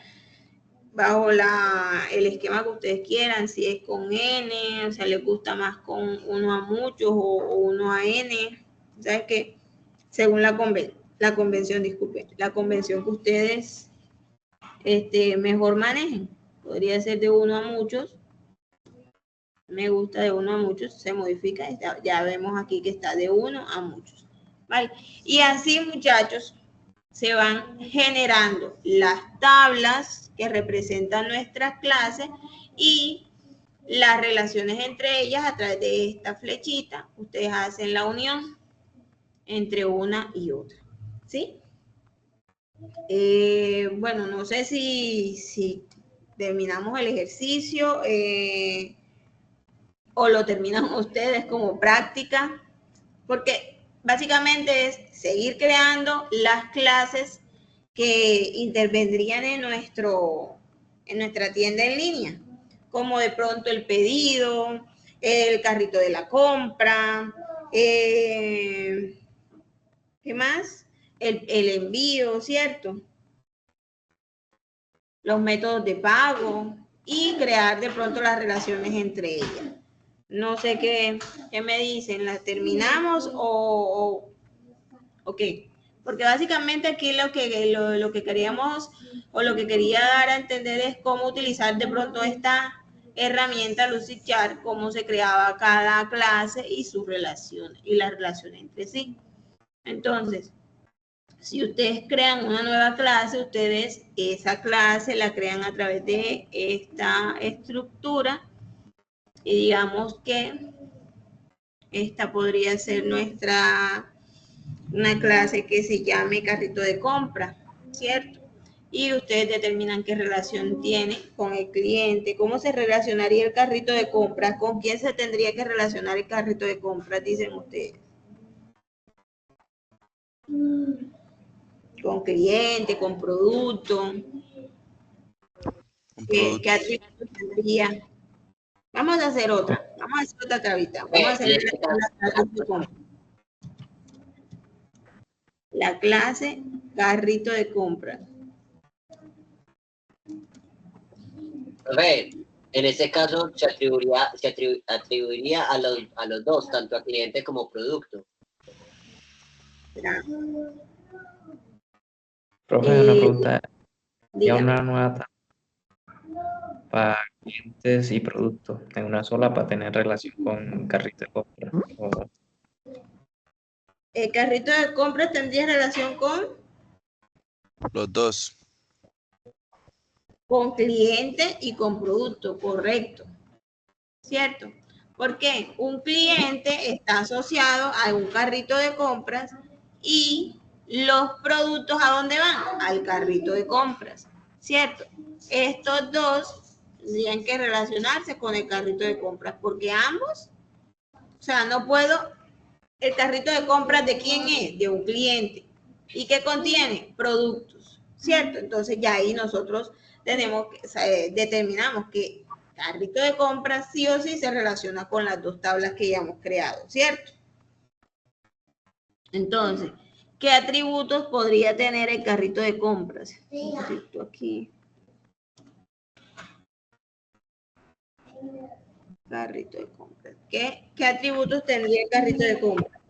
bajo el esquema que ustedes quieran, si es con n, o sea, les gusta más con 1 a muchos o 1 a n. ¿Sabes qué? Según la convención, disculpen, la convención que ustedes mejor manejen. Podría ser de 1 a muchos. Me gusta de 1 a muchos, se modifica, ya vemos aquí que está de 1 a muchos. ¿Vale? Y así, muchachos, se van generando las tablas que representan nuestras clases y las relaciones entre ellas a través de esta flechita. Ustedes hacen la unión entre una y otra. ¿Sí? Bueno, no sé si terminamos el ejercicio o lo terminan ustedes como práctica, porque básicamente es seguir creando las clases que intervendrían en nuestra tienda en línea, como de pronto el pedido, el carrito de la compra, ¿qué más? El envío, ¿cierto? Los métodos de pago y crear de pronto las relaciones entre ellas. No sé qué me dicen, ¿las terminamos o qué? Porque básicamente aquí lo que queríamos o lo que quería dar a entender es cómo utilizar de pronto esta herramienta Lucidchart, cómo se creaba cada clase y sus relaciones y las relaciones entre sí. Entonces, si ustedes crean una nueva clase, ustedes esa clase la crean a través de esta estructura y digamos que esta podría ser una clase que se llame carrito de compra, ¿cierto? Y ustedes determinan qué relación tiene con el cliente, cómo se relacionaría el carrito de compra, con quién se tendría que relacionar el carrito de compra, dicen ustedes. Con cliente, con producto. ¿Qué atributos tendría? Vamos a hacer otra. Vamos a hacer otra tabita. Vamos a hacer la clase carrito de compra. A ver, en este caso se atribuiría a los dos, tanto a cliente como producto. Profe, una pregunta. Ya una nueva tabla para clientes y productos en una sola para tener relación con carrito de compra. ¿El carrito de compra tendría relación con? Los dos. Con cliente y con producto, correcto. ¿Cierto? Porque un cliente está asociado a un carrito de compras y los productos ¿a dónde van? Al carrito de compras, ¿cierto? Estos dos tendrían que relacionarse con el carrito de compras porque ambos, o sea, no puedo, el carrito de compras ¿de quién es? De un cliente. ¿Y qué contiene? Productos, ¿cierto? Entonces ya ahí nosotros tenemos que, determinamos que carrito de compras sí o sí se relaciona con las dos tablas que ya hemos creado, ¿cierto? Entonces, ¿qué atributos podría tener el carrito de compras? Esto aquí. Carrito de compras. ¿Qué atributos tendría el carrito de compras?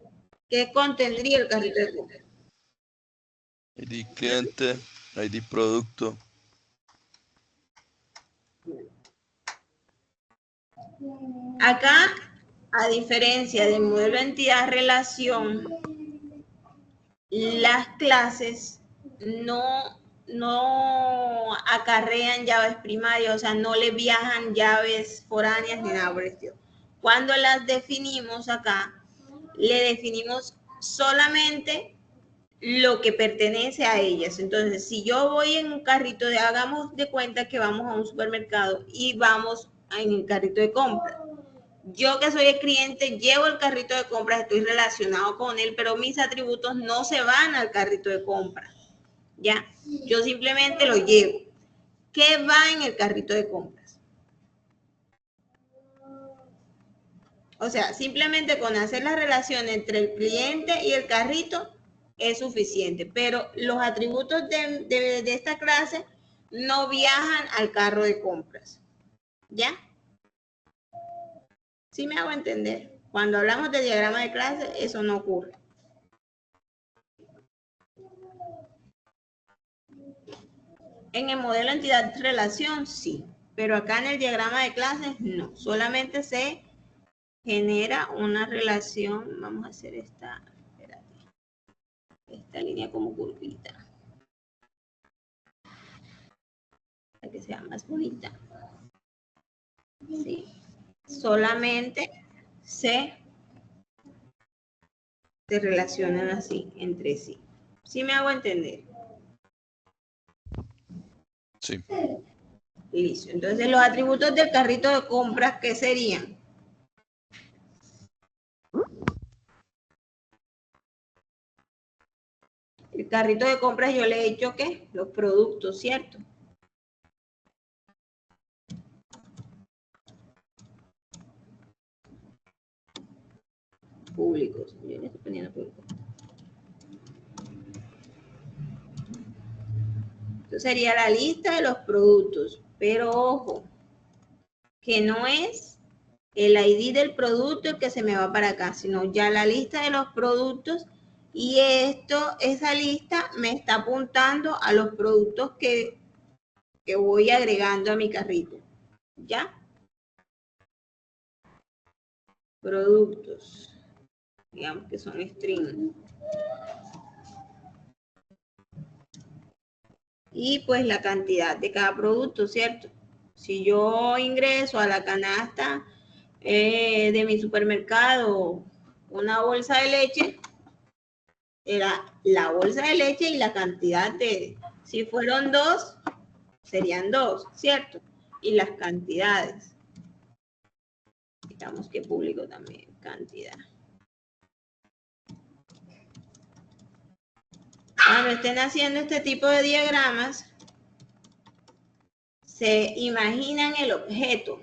¿Qué contendría el carrito de compras? ID cliente, ID producto. Acá, a diferencia del modelo entidad-relación, las clases no acarrean llaves primarias, o sea, no le viajan llaves foráneas ni nada por el estilo. Cuando las definimos acá, le definimos solamente lo que pertenece a ellas. Entonces, si yo voy en un carrito de, hagamos de cuenta que vamos a un supermercado y vamos en el carrito de compra. Yo que soy el cliente, llevo el carrito de compras, estoy relacionado con él, pero mis atributos no se van al carrito de compras. ¿Ya? Yo simplemente lo llevo. ¿Qué va en el carrito de compras? O sea, simplemente con hacer la relación entre el cliente y el carrito es suficiente, pero los atributos de esta clase no viajan al carro de compras. ¿Ya? ¿Sí me hago entender? Cuando hablamos de diagrama de clase, eso no ocurre. En el modelo entidad-relación, sí, pero acá en el diagrama de clases, no. Solamente se genera una relación. Vamos a hacer esta línea como curvita, para que sea más bonita. Sí. Solamente se relacionan así entre sí. ¿Sí me hago entender? Sí. Listo. Entonces, los atributos del carrito de compras, ¿qué serían? El carrito de compras yo le he hecho, ¿qué? Los productos, ¿cierto? Públicos. Yo le estoy poniendo públicos. Esto sería la lista de los productos, pero ojo, que no es el ID del producto el que se me va para acá, sino ya la lista de los productos, y esa lista me está apuntando a los productos que voy agregando a mi carrito. ¿Ya? Productos. Digamos que son string. Y pues la cantidad de cada producto, ¿cierto? Si yo ingreso a la canasta de mi supermercado una bolsa de leche, era la bolsa de leche y la cantidad de, si fueron 2, serían 2, ¿cierto? Y las cantidades. Digamos que público también, cantidad. Cuando estén haciendo este tipo de diagramas, se imaginan el objeto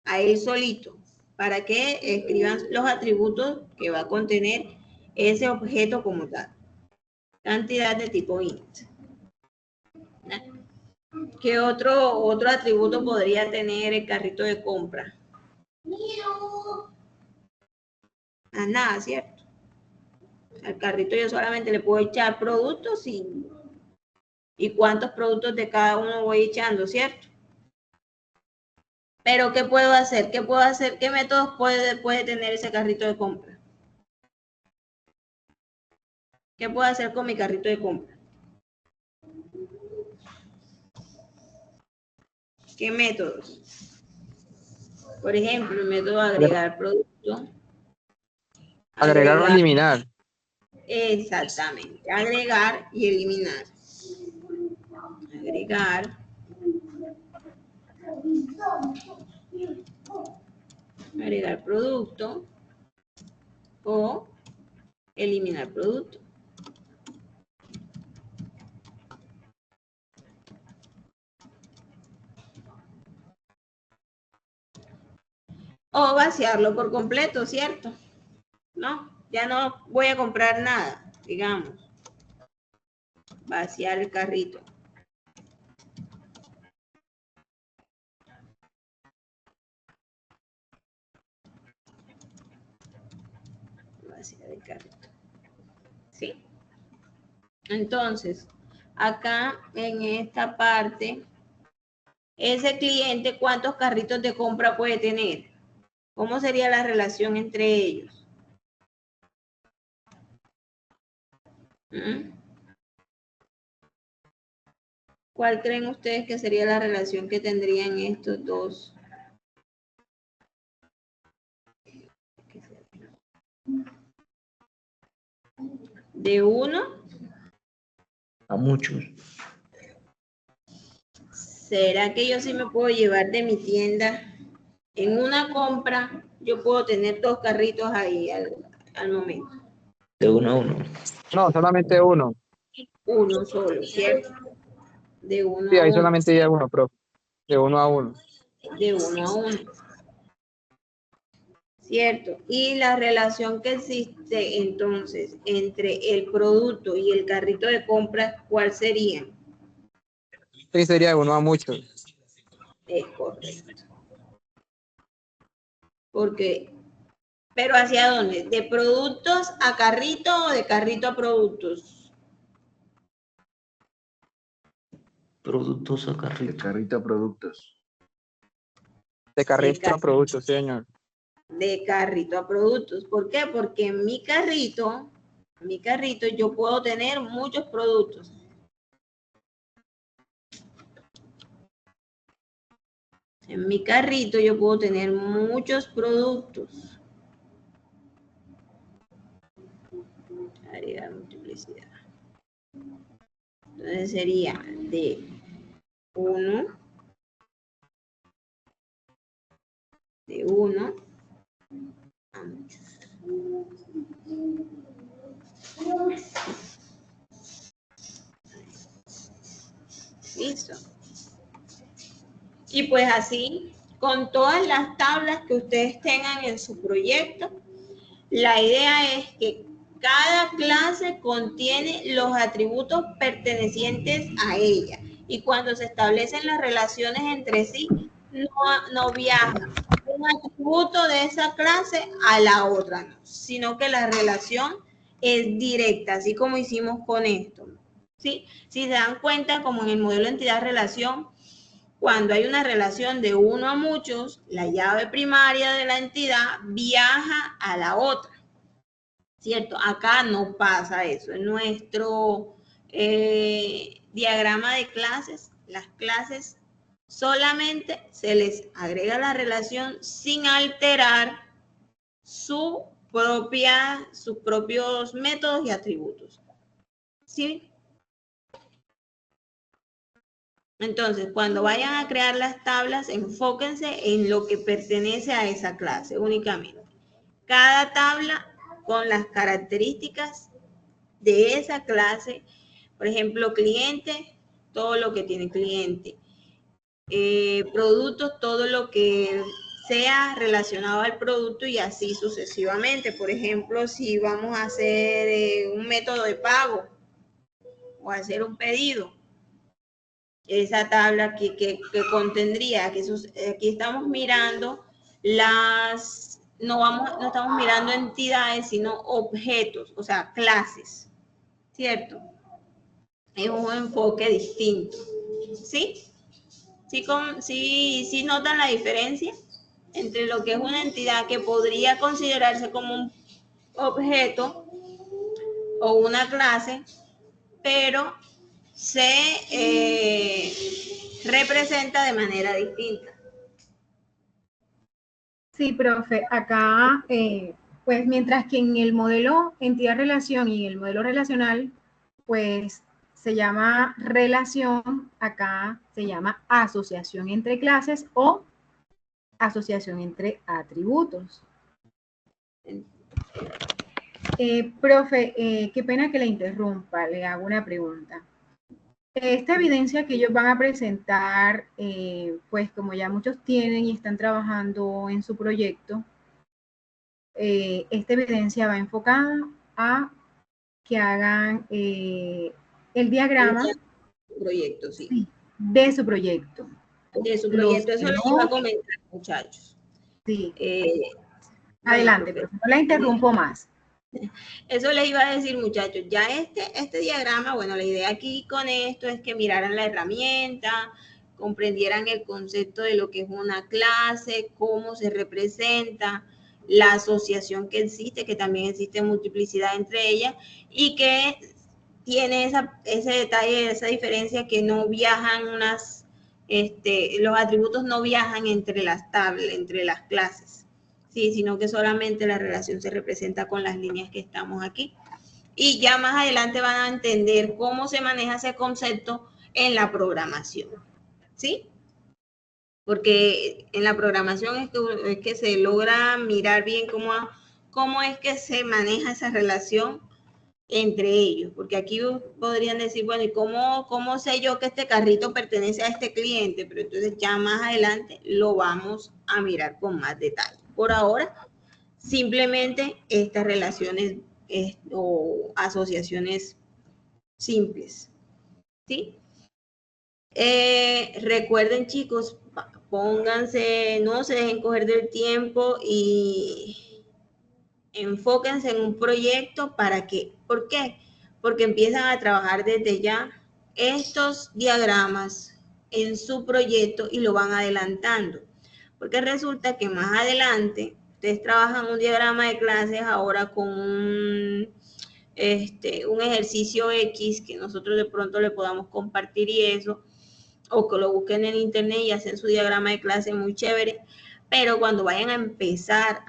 a él solito, para que escriban los atributos que va a contener ese objeto como tal. Cantidad de tipo int. ¿Qué otro atributo podría tener el carrito de compra? Nada, ¿cierto? Al carrito yo solamente le puedo echar productos y cuántos productos de cada uno voy echando, ¿cierto? Pero ¿qué puedo hacer? ¿Qué puedo hacer? ¿Qué métodos puede tener ese carrito de compra? ¿Qué puedo hacer con mi carrito de compra? ¿Qué métodos? Por ejemplo, el método agregar producto. Agregar o eliminar. Exactamente. Agregar y eliminar. Agregar. Agregar producto o eliminar producto. O vaciarlo por completo, ¿cierto? No, ya no voy a comprar nada, digamos. Vaciar el carrito. Vaciar el carrito. ¿Sí? Entonces, acá en esta parte, ese cliente, ¿cuántos carritos de compra puede tener? ¿Cómo sería la relación entre ellos? ¿Cuál creen ustedes que sería la relación que tendrían estos dos? ¿De 1 a muchos? ¿Será que yo sí me puedo llevar de mi tienda? En una compra, yo puedo tener 2 carritos ahí al momento. De 1 a 1. No, solamente uno. Uno solo, ¿cierto? De 1 Sí, a ahí 1. solamente ya uno, profe. De 1 a 1. De 1 a 1. ¿Cierto? Y la relación que existe entonces entre el producto y el carrito de compra, ¿cuál sería? Sí, sería de 1 a muchos. Es correcto. Porque, ¿pero hacia dónde? ¿De productos a carrito o de carrito a productos? Productos a De carrito. carrito a productos. De carrito a productos, sí, señor. De carrito a productos. ¿Por qué? Porque en mi carrito yo puedo tener muchos productos. En mi carrito yo puedo tener muchos productos. Agregar multiplicidad. Entonces sería de 1 a muchos. Listo. Y pues así, con todas las tablas que ustedes tengan en su proyecto, la idea es que cada clase contiene los atributos pertenecientes a ella. Y cuando se establecen las relaciones entre sí, no viaja un atributo de esa clase a la otra, no, sino que la relación es directa, así como hicimos con esto. ¿Sí? Si se dan cuenta, como en el modelo entidad-relación, cuando hay una relación de 1 a muchos, la llave primaria de la entidad viaja a la otra. ¿Cierto? Acá no pasa eso. En nuestro diagrama de clases, las clases solamente se les agrega la relación sin alterar sus propios métodos y atributos. ¿Sí? Entonces, cuando vayan a crear las tablas, enfóquense en lo que pertenece a esa clase únicamente. Cada tabla con las características de esa clase, por ejemplo, cliente, todo lo que tiene cliente, productos, todo lo que sea relacionado al producto y así sucesivamente. Por ejemplo, si vamos a hacer un método de pago o hacer un pedido, esa tabla que contendría, que aquí estamos mirando no estamos mirando entidades, sino objetos, o sea, clases, ¿cierto? Es un enfoque distinto, ¿sí? ¿Sí notan la diferencia entre lo que es una entidad que podría considerarse como un objeto o una clase, pero se representa de manera distinta? Sí, profe, acá Pues mientras que en el modelo entidad-relación y el modelo relacional, pues se llama relación, acá se llama asociación entre clases o asociación entre atributos. Profe, qué pena que le interrumpa, le hago una pregunta. Esta evidencia que ellos van a presentar, pues como ya muchos tienen y están trabajando en su proyecto, esta evidencia va enfocada a que hagan el diagrama proyecto, sí. De su proyecto. De su proyecto, eso les iba a comentar, muchachos. Sí. Adelante, bueno, profe, no la interrumpo más. Eso les iba a decir, muchachos, ya este diagrama, bueno, la idea aquí con esto es que miraran la herramienta, comprendieran el concepto de lo que es una clase, cómo se representa, la asociación que existe, que también existe multiplicidad entre ellas, y que tiene ese detalle, esa diferencia que no viajan los atributos no viajan entre las tablas, entre las clases. Sí, sino que solamente la relación se representa con las líneas que estamos aquí. Y ya más adelante van a entender cómo se maneja ese concepto en la programación, ¿sí? Porque en la programación es que se logra mirar bien cómo es que se maneja esa relación entre ellos, porque aquí podrían decir, bueno, ¿y cómo sé yo que este carrito pertenece a este cliente? Pero entonces ya más adelante lo vamos a mirar con más detalle. Por ahora, simplemente estas relaciones o asociaciones simples, ¿sí? Recuerden, chicos, pónganse, no se dejen coger del tiempo y enfóquense en un proyecto para que, ¿por qué? Porque empiezan a trabajar desde ya estos diagramas en su proyecto y lo van adelantando. Porque resulta que más adelante ustedes trabajan un diagrama de clases ahora con un ejercicio X que nosotros de pronto le podamos compartir y eso, o que lo busquen en internet y hacen su diagrama de clase muy chévere, pero cuando vayan a empezar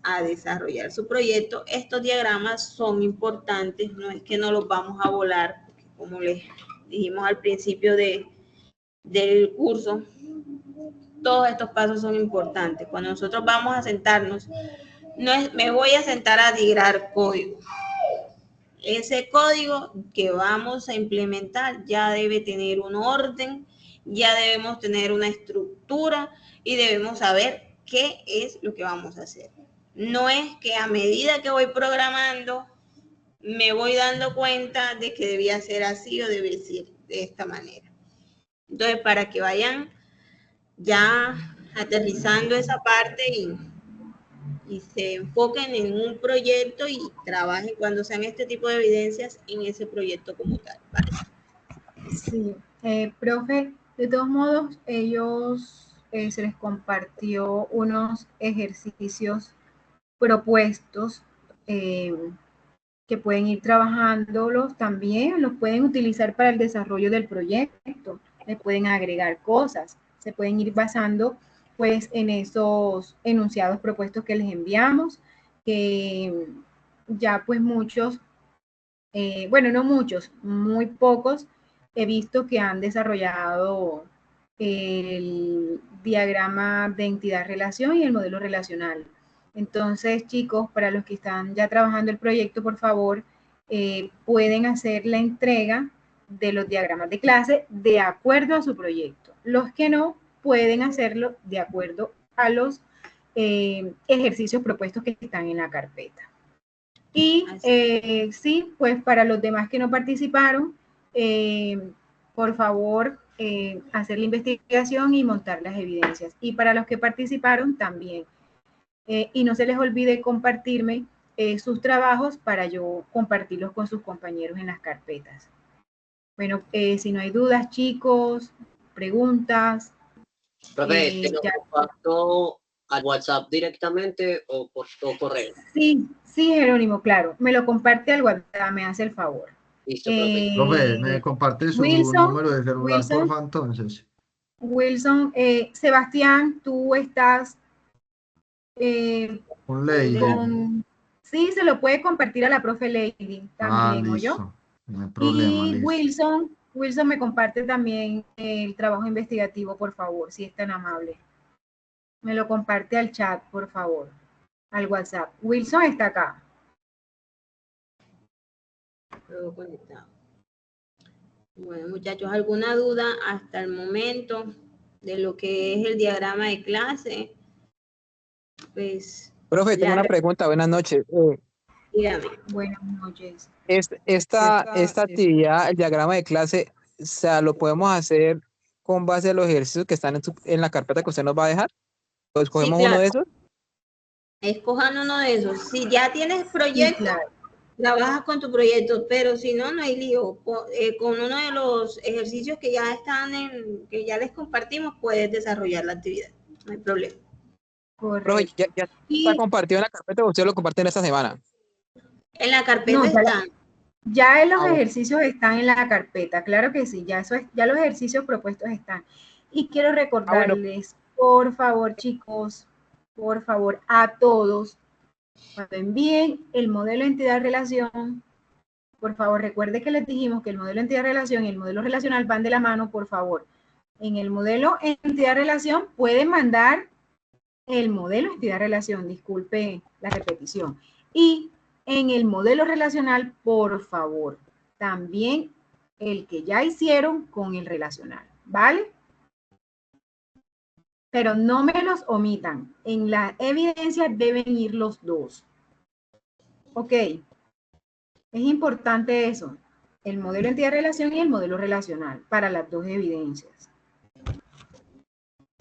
a desarrollar su proyecto, estos diagramas son importantes, no es que no los vamos a volar, porque como les dijimos al principio del curso, todos estos pasos son importantes. Cuando nosotros vamos a sentarnos, no es me voy a sentar a diagramar código. Ese código que vamos a implementar ya debe tener un orden, ya debemos tener una estructura y debemos saber qué es lo que vamos a hacer. No es que a medida que voy programando me voy dando cuenta de que debía ser así o debe ser de esta manera. Entonces, para que vayan ya aterrizando esa parte y se enfoquen en un proyecto y trabajen cuando sean este tipo de evidencias en ese proyecto como tal, ¿vale? Sí, profe, de todos modos, ellos se les compartió unos ejercicios propuestos que pueden ir trabajándolos también, los pueden utilizar para el desarrollo del proyecto, le pueden agregar cosas, se pueden ir basando pues en esos enunciados propuestos que les enviamos, que ya pues muchos, bueno, no muchos, muy pocos, he visto que han desarrollado el diagrama de entidad-relación y el modelo relacional. Entonces, chicos, para los que están ya trabajando el proyecto, por favor, pueden hacer la entrega de los diagramas de clase de acuerdo a su proyecto. Los que no, pueden hacerlo de acuerdo a los ejercicios propuestos que están en la carpeta. Y sí, pues para los demás que no participaron, por favor, hacer la investigación y montar las evidencias. Y para los que participaron también. Y no se les olvide compartirme sus trabajos para yo compartirlos con sus compañeros en las carpetas. Bueno, si no hay dudas, chicos, preguntas. Profe, ¿te lo comparto al WhatsApp directamente o por correo? Sí, Jerónimo, claro. Me lo comparte al WhatsApp, me hace el favor. Listo, profe. Profe, ¿me comparte su número de celular, porfa, entonces? Wilson, Sebastián, tú estás con Lady. Sí, se lo puede compartir a la profe Lady también, ¿oyó? Listo. No hay problema, Y listo. Wilson me comparte también el trabajo investigativo, por favor, si es tan amable. Me lo comparte al chat, por favor, al WhatsApp. Wilson está acá. Todo conectado. Bueno, muchachos, ¿alguna duda hasta el momento de lo que es el diagrama de clase? Pues, Profe, tengo una pregunta. Buenas noches. dígame. Buenas noches. Esta actividad, el diagrama de clase, o sea, ¿lo podemos hacer con base a los ejercicios que están en la carpeta que usted nos va a dejar? ¿O escogemos Sí, claro. uno de esos? Escojan uno de esos. Si ya tienes proyecto, Sí, claro. trabajas con tu proyecto, pero si no, no hay lío. Con uno de los ejercicios que ya están que ya les compartimos, puedes desarrollar la actividad. No hay problema. Profe, Correcto. ¿ya está compartido en la carpeta o usted lo comparte en esta semana? En la carpeta No, están. ya los bueno. ejercicios están en la carpeta, claro que sí, ya los ejercicios propuestos están. Y quiero recordarles, por favor, chicos, por favor, a todos, cuando envíen el modelo entidad-relación, por favor, recuerde que les dijimos que el modelo entidad-relación y el modelo relacional van de la mano, por favor. En el modelo entidad-relación pueden mandar el modelo entidad-relación, disculpe la repetición. Y en el modelo relacional, por favor, también el que ya hicieron con el relacional, ¿vale? Pero no me los omitan. En la evidencia deben ir los dos. Ok. Es importante eso. El modelo entidad-relación y el modelo relacional para las dos evidencias.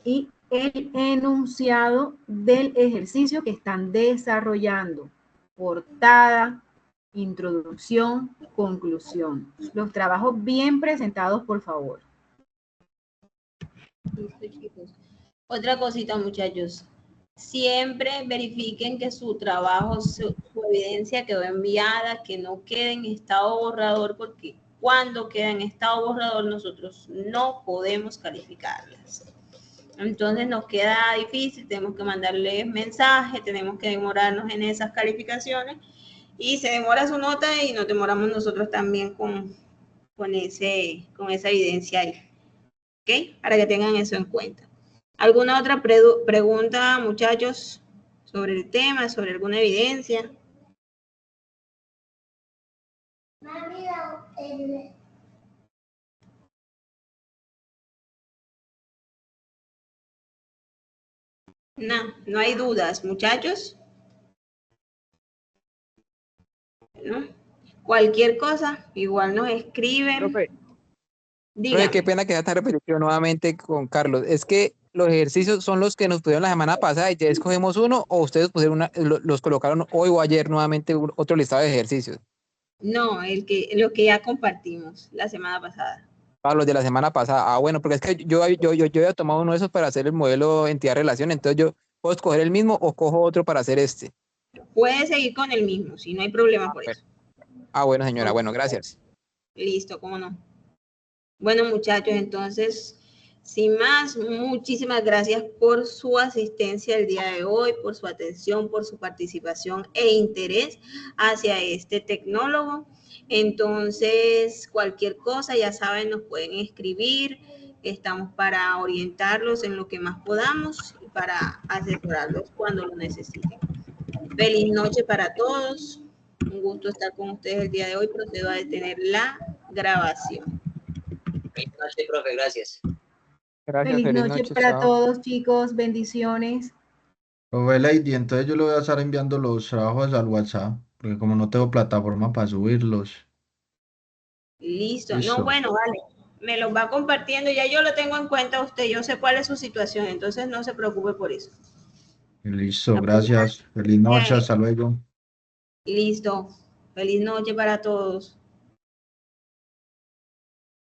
Y el enunciado del ejercicio que están desarrollando. Portada, introducción, conclusión. Los trabajos bien presentados, por favor. Listo, chicos. Otra cosita, muchachos. Siempre verifiquen que su trabajo, su evidencia quedó enviada, que no quede en estado borrador, porque cuando queda en estado borrador nosotros no podemos calificarlas. Entonces nos queda difícil, tenemos que mandarles mensajes, tenemos que demorarnos en esas calificaciones y se demora su nota y nos demoramos nosotros también con esa evidencia ahí. ¿Ok? Para que tengan eso en cuenta. ¿Alguna otra pregunta, muchachos, sobre el tema, sobre alguna evidencia? No, no hay dudas, muchachos. ¿No? Cualquier cosa, igual nos escriben. Profe, Dígame. qué pena que sea tan repetitivo nuevamente con Carlos. Es que los ejercicios son los que nos pusieron la semana pasada y ya escogemos uno, o ustedes pusieron los colocaron hoy o ayer nuevamente otro listado de ejercicios. No, lo que ya compartimos la semana pasada. Ah, los de la semana pasada. Ah, bueno, porque es que yo había tomado uno de esos para hacer el modelo entidad-relación, entonces yo puedo escoger el mismo o cojo otro para hacer este. Puede seguir con el mismo, si no hay problema por eso. Ah, bueno, señora, bueno, gracias. Listo, cómo no. Bueno, muchachos, entonces, sin más, muchísimas gracias por su asistencia el día de hoy, por su atención, por su participación e interés hacia este tecnólogo. Entonces, cualquier cosa, ya saben, nos pueden escribir. Estamos para orientarlos en lo que más podamos y para asesorarlos cuando lo necesiten. Feliz noche para todos. Un gusto estar con ustedes el día de hoy. Procedo a detener la grabación. Feliz noche, profe, gracias. Gracias, Feliz noche para todos, chicos. Bendiciones. Profe Lady, entonces yo le voy a estar enviando los trabajos al WhatsApp, porque como no tengo plataforma para subirlos. Listo. Listo. No, bueno, vale. Me los va compartiendo. Ya yo lo tengo en cuenta a usted. Yo sé cuál es su situación. Entonces no se preocupe por eso. Listo, gracias. Feliz noche, hasta luego. Listo. Feliz noche para todos.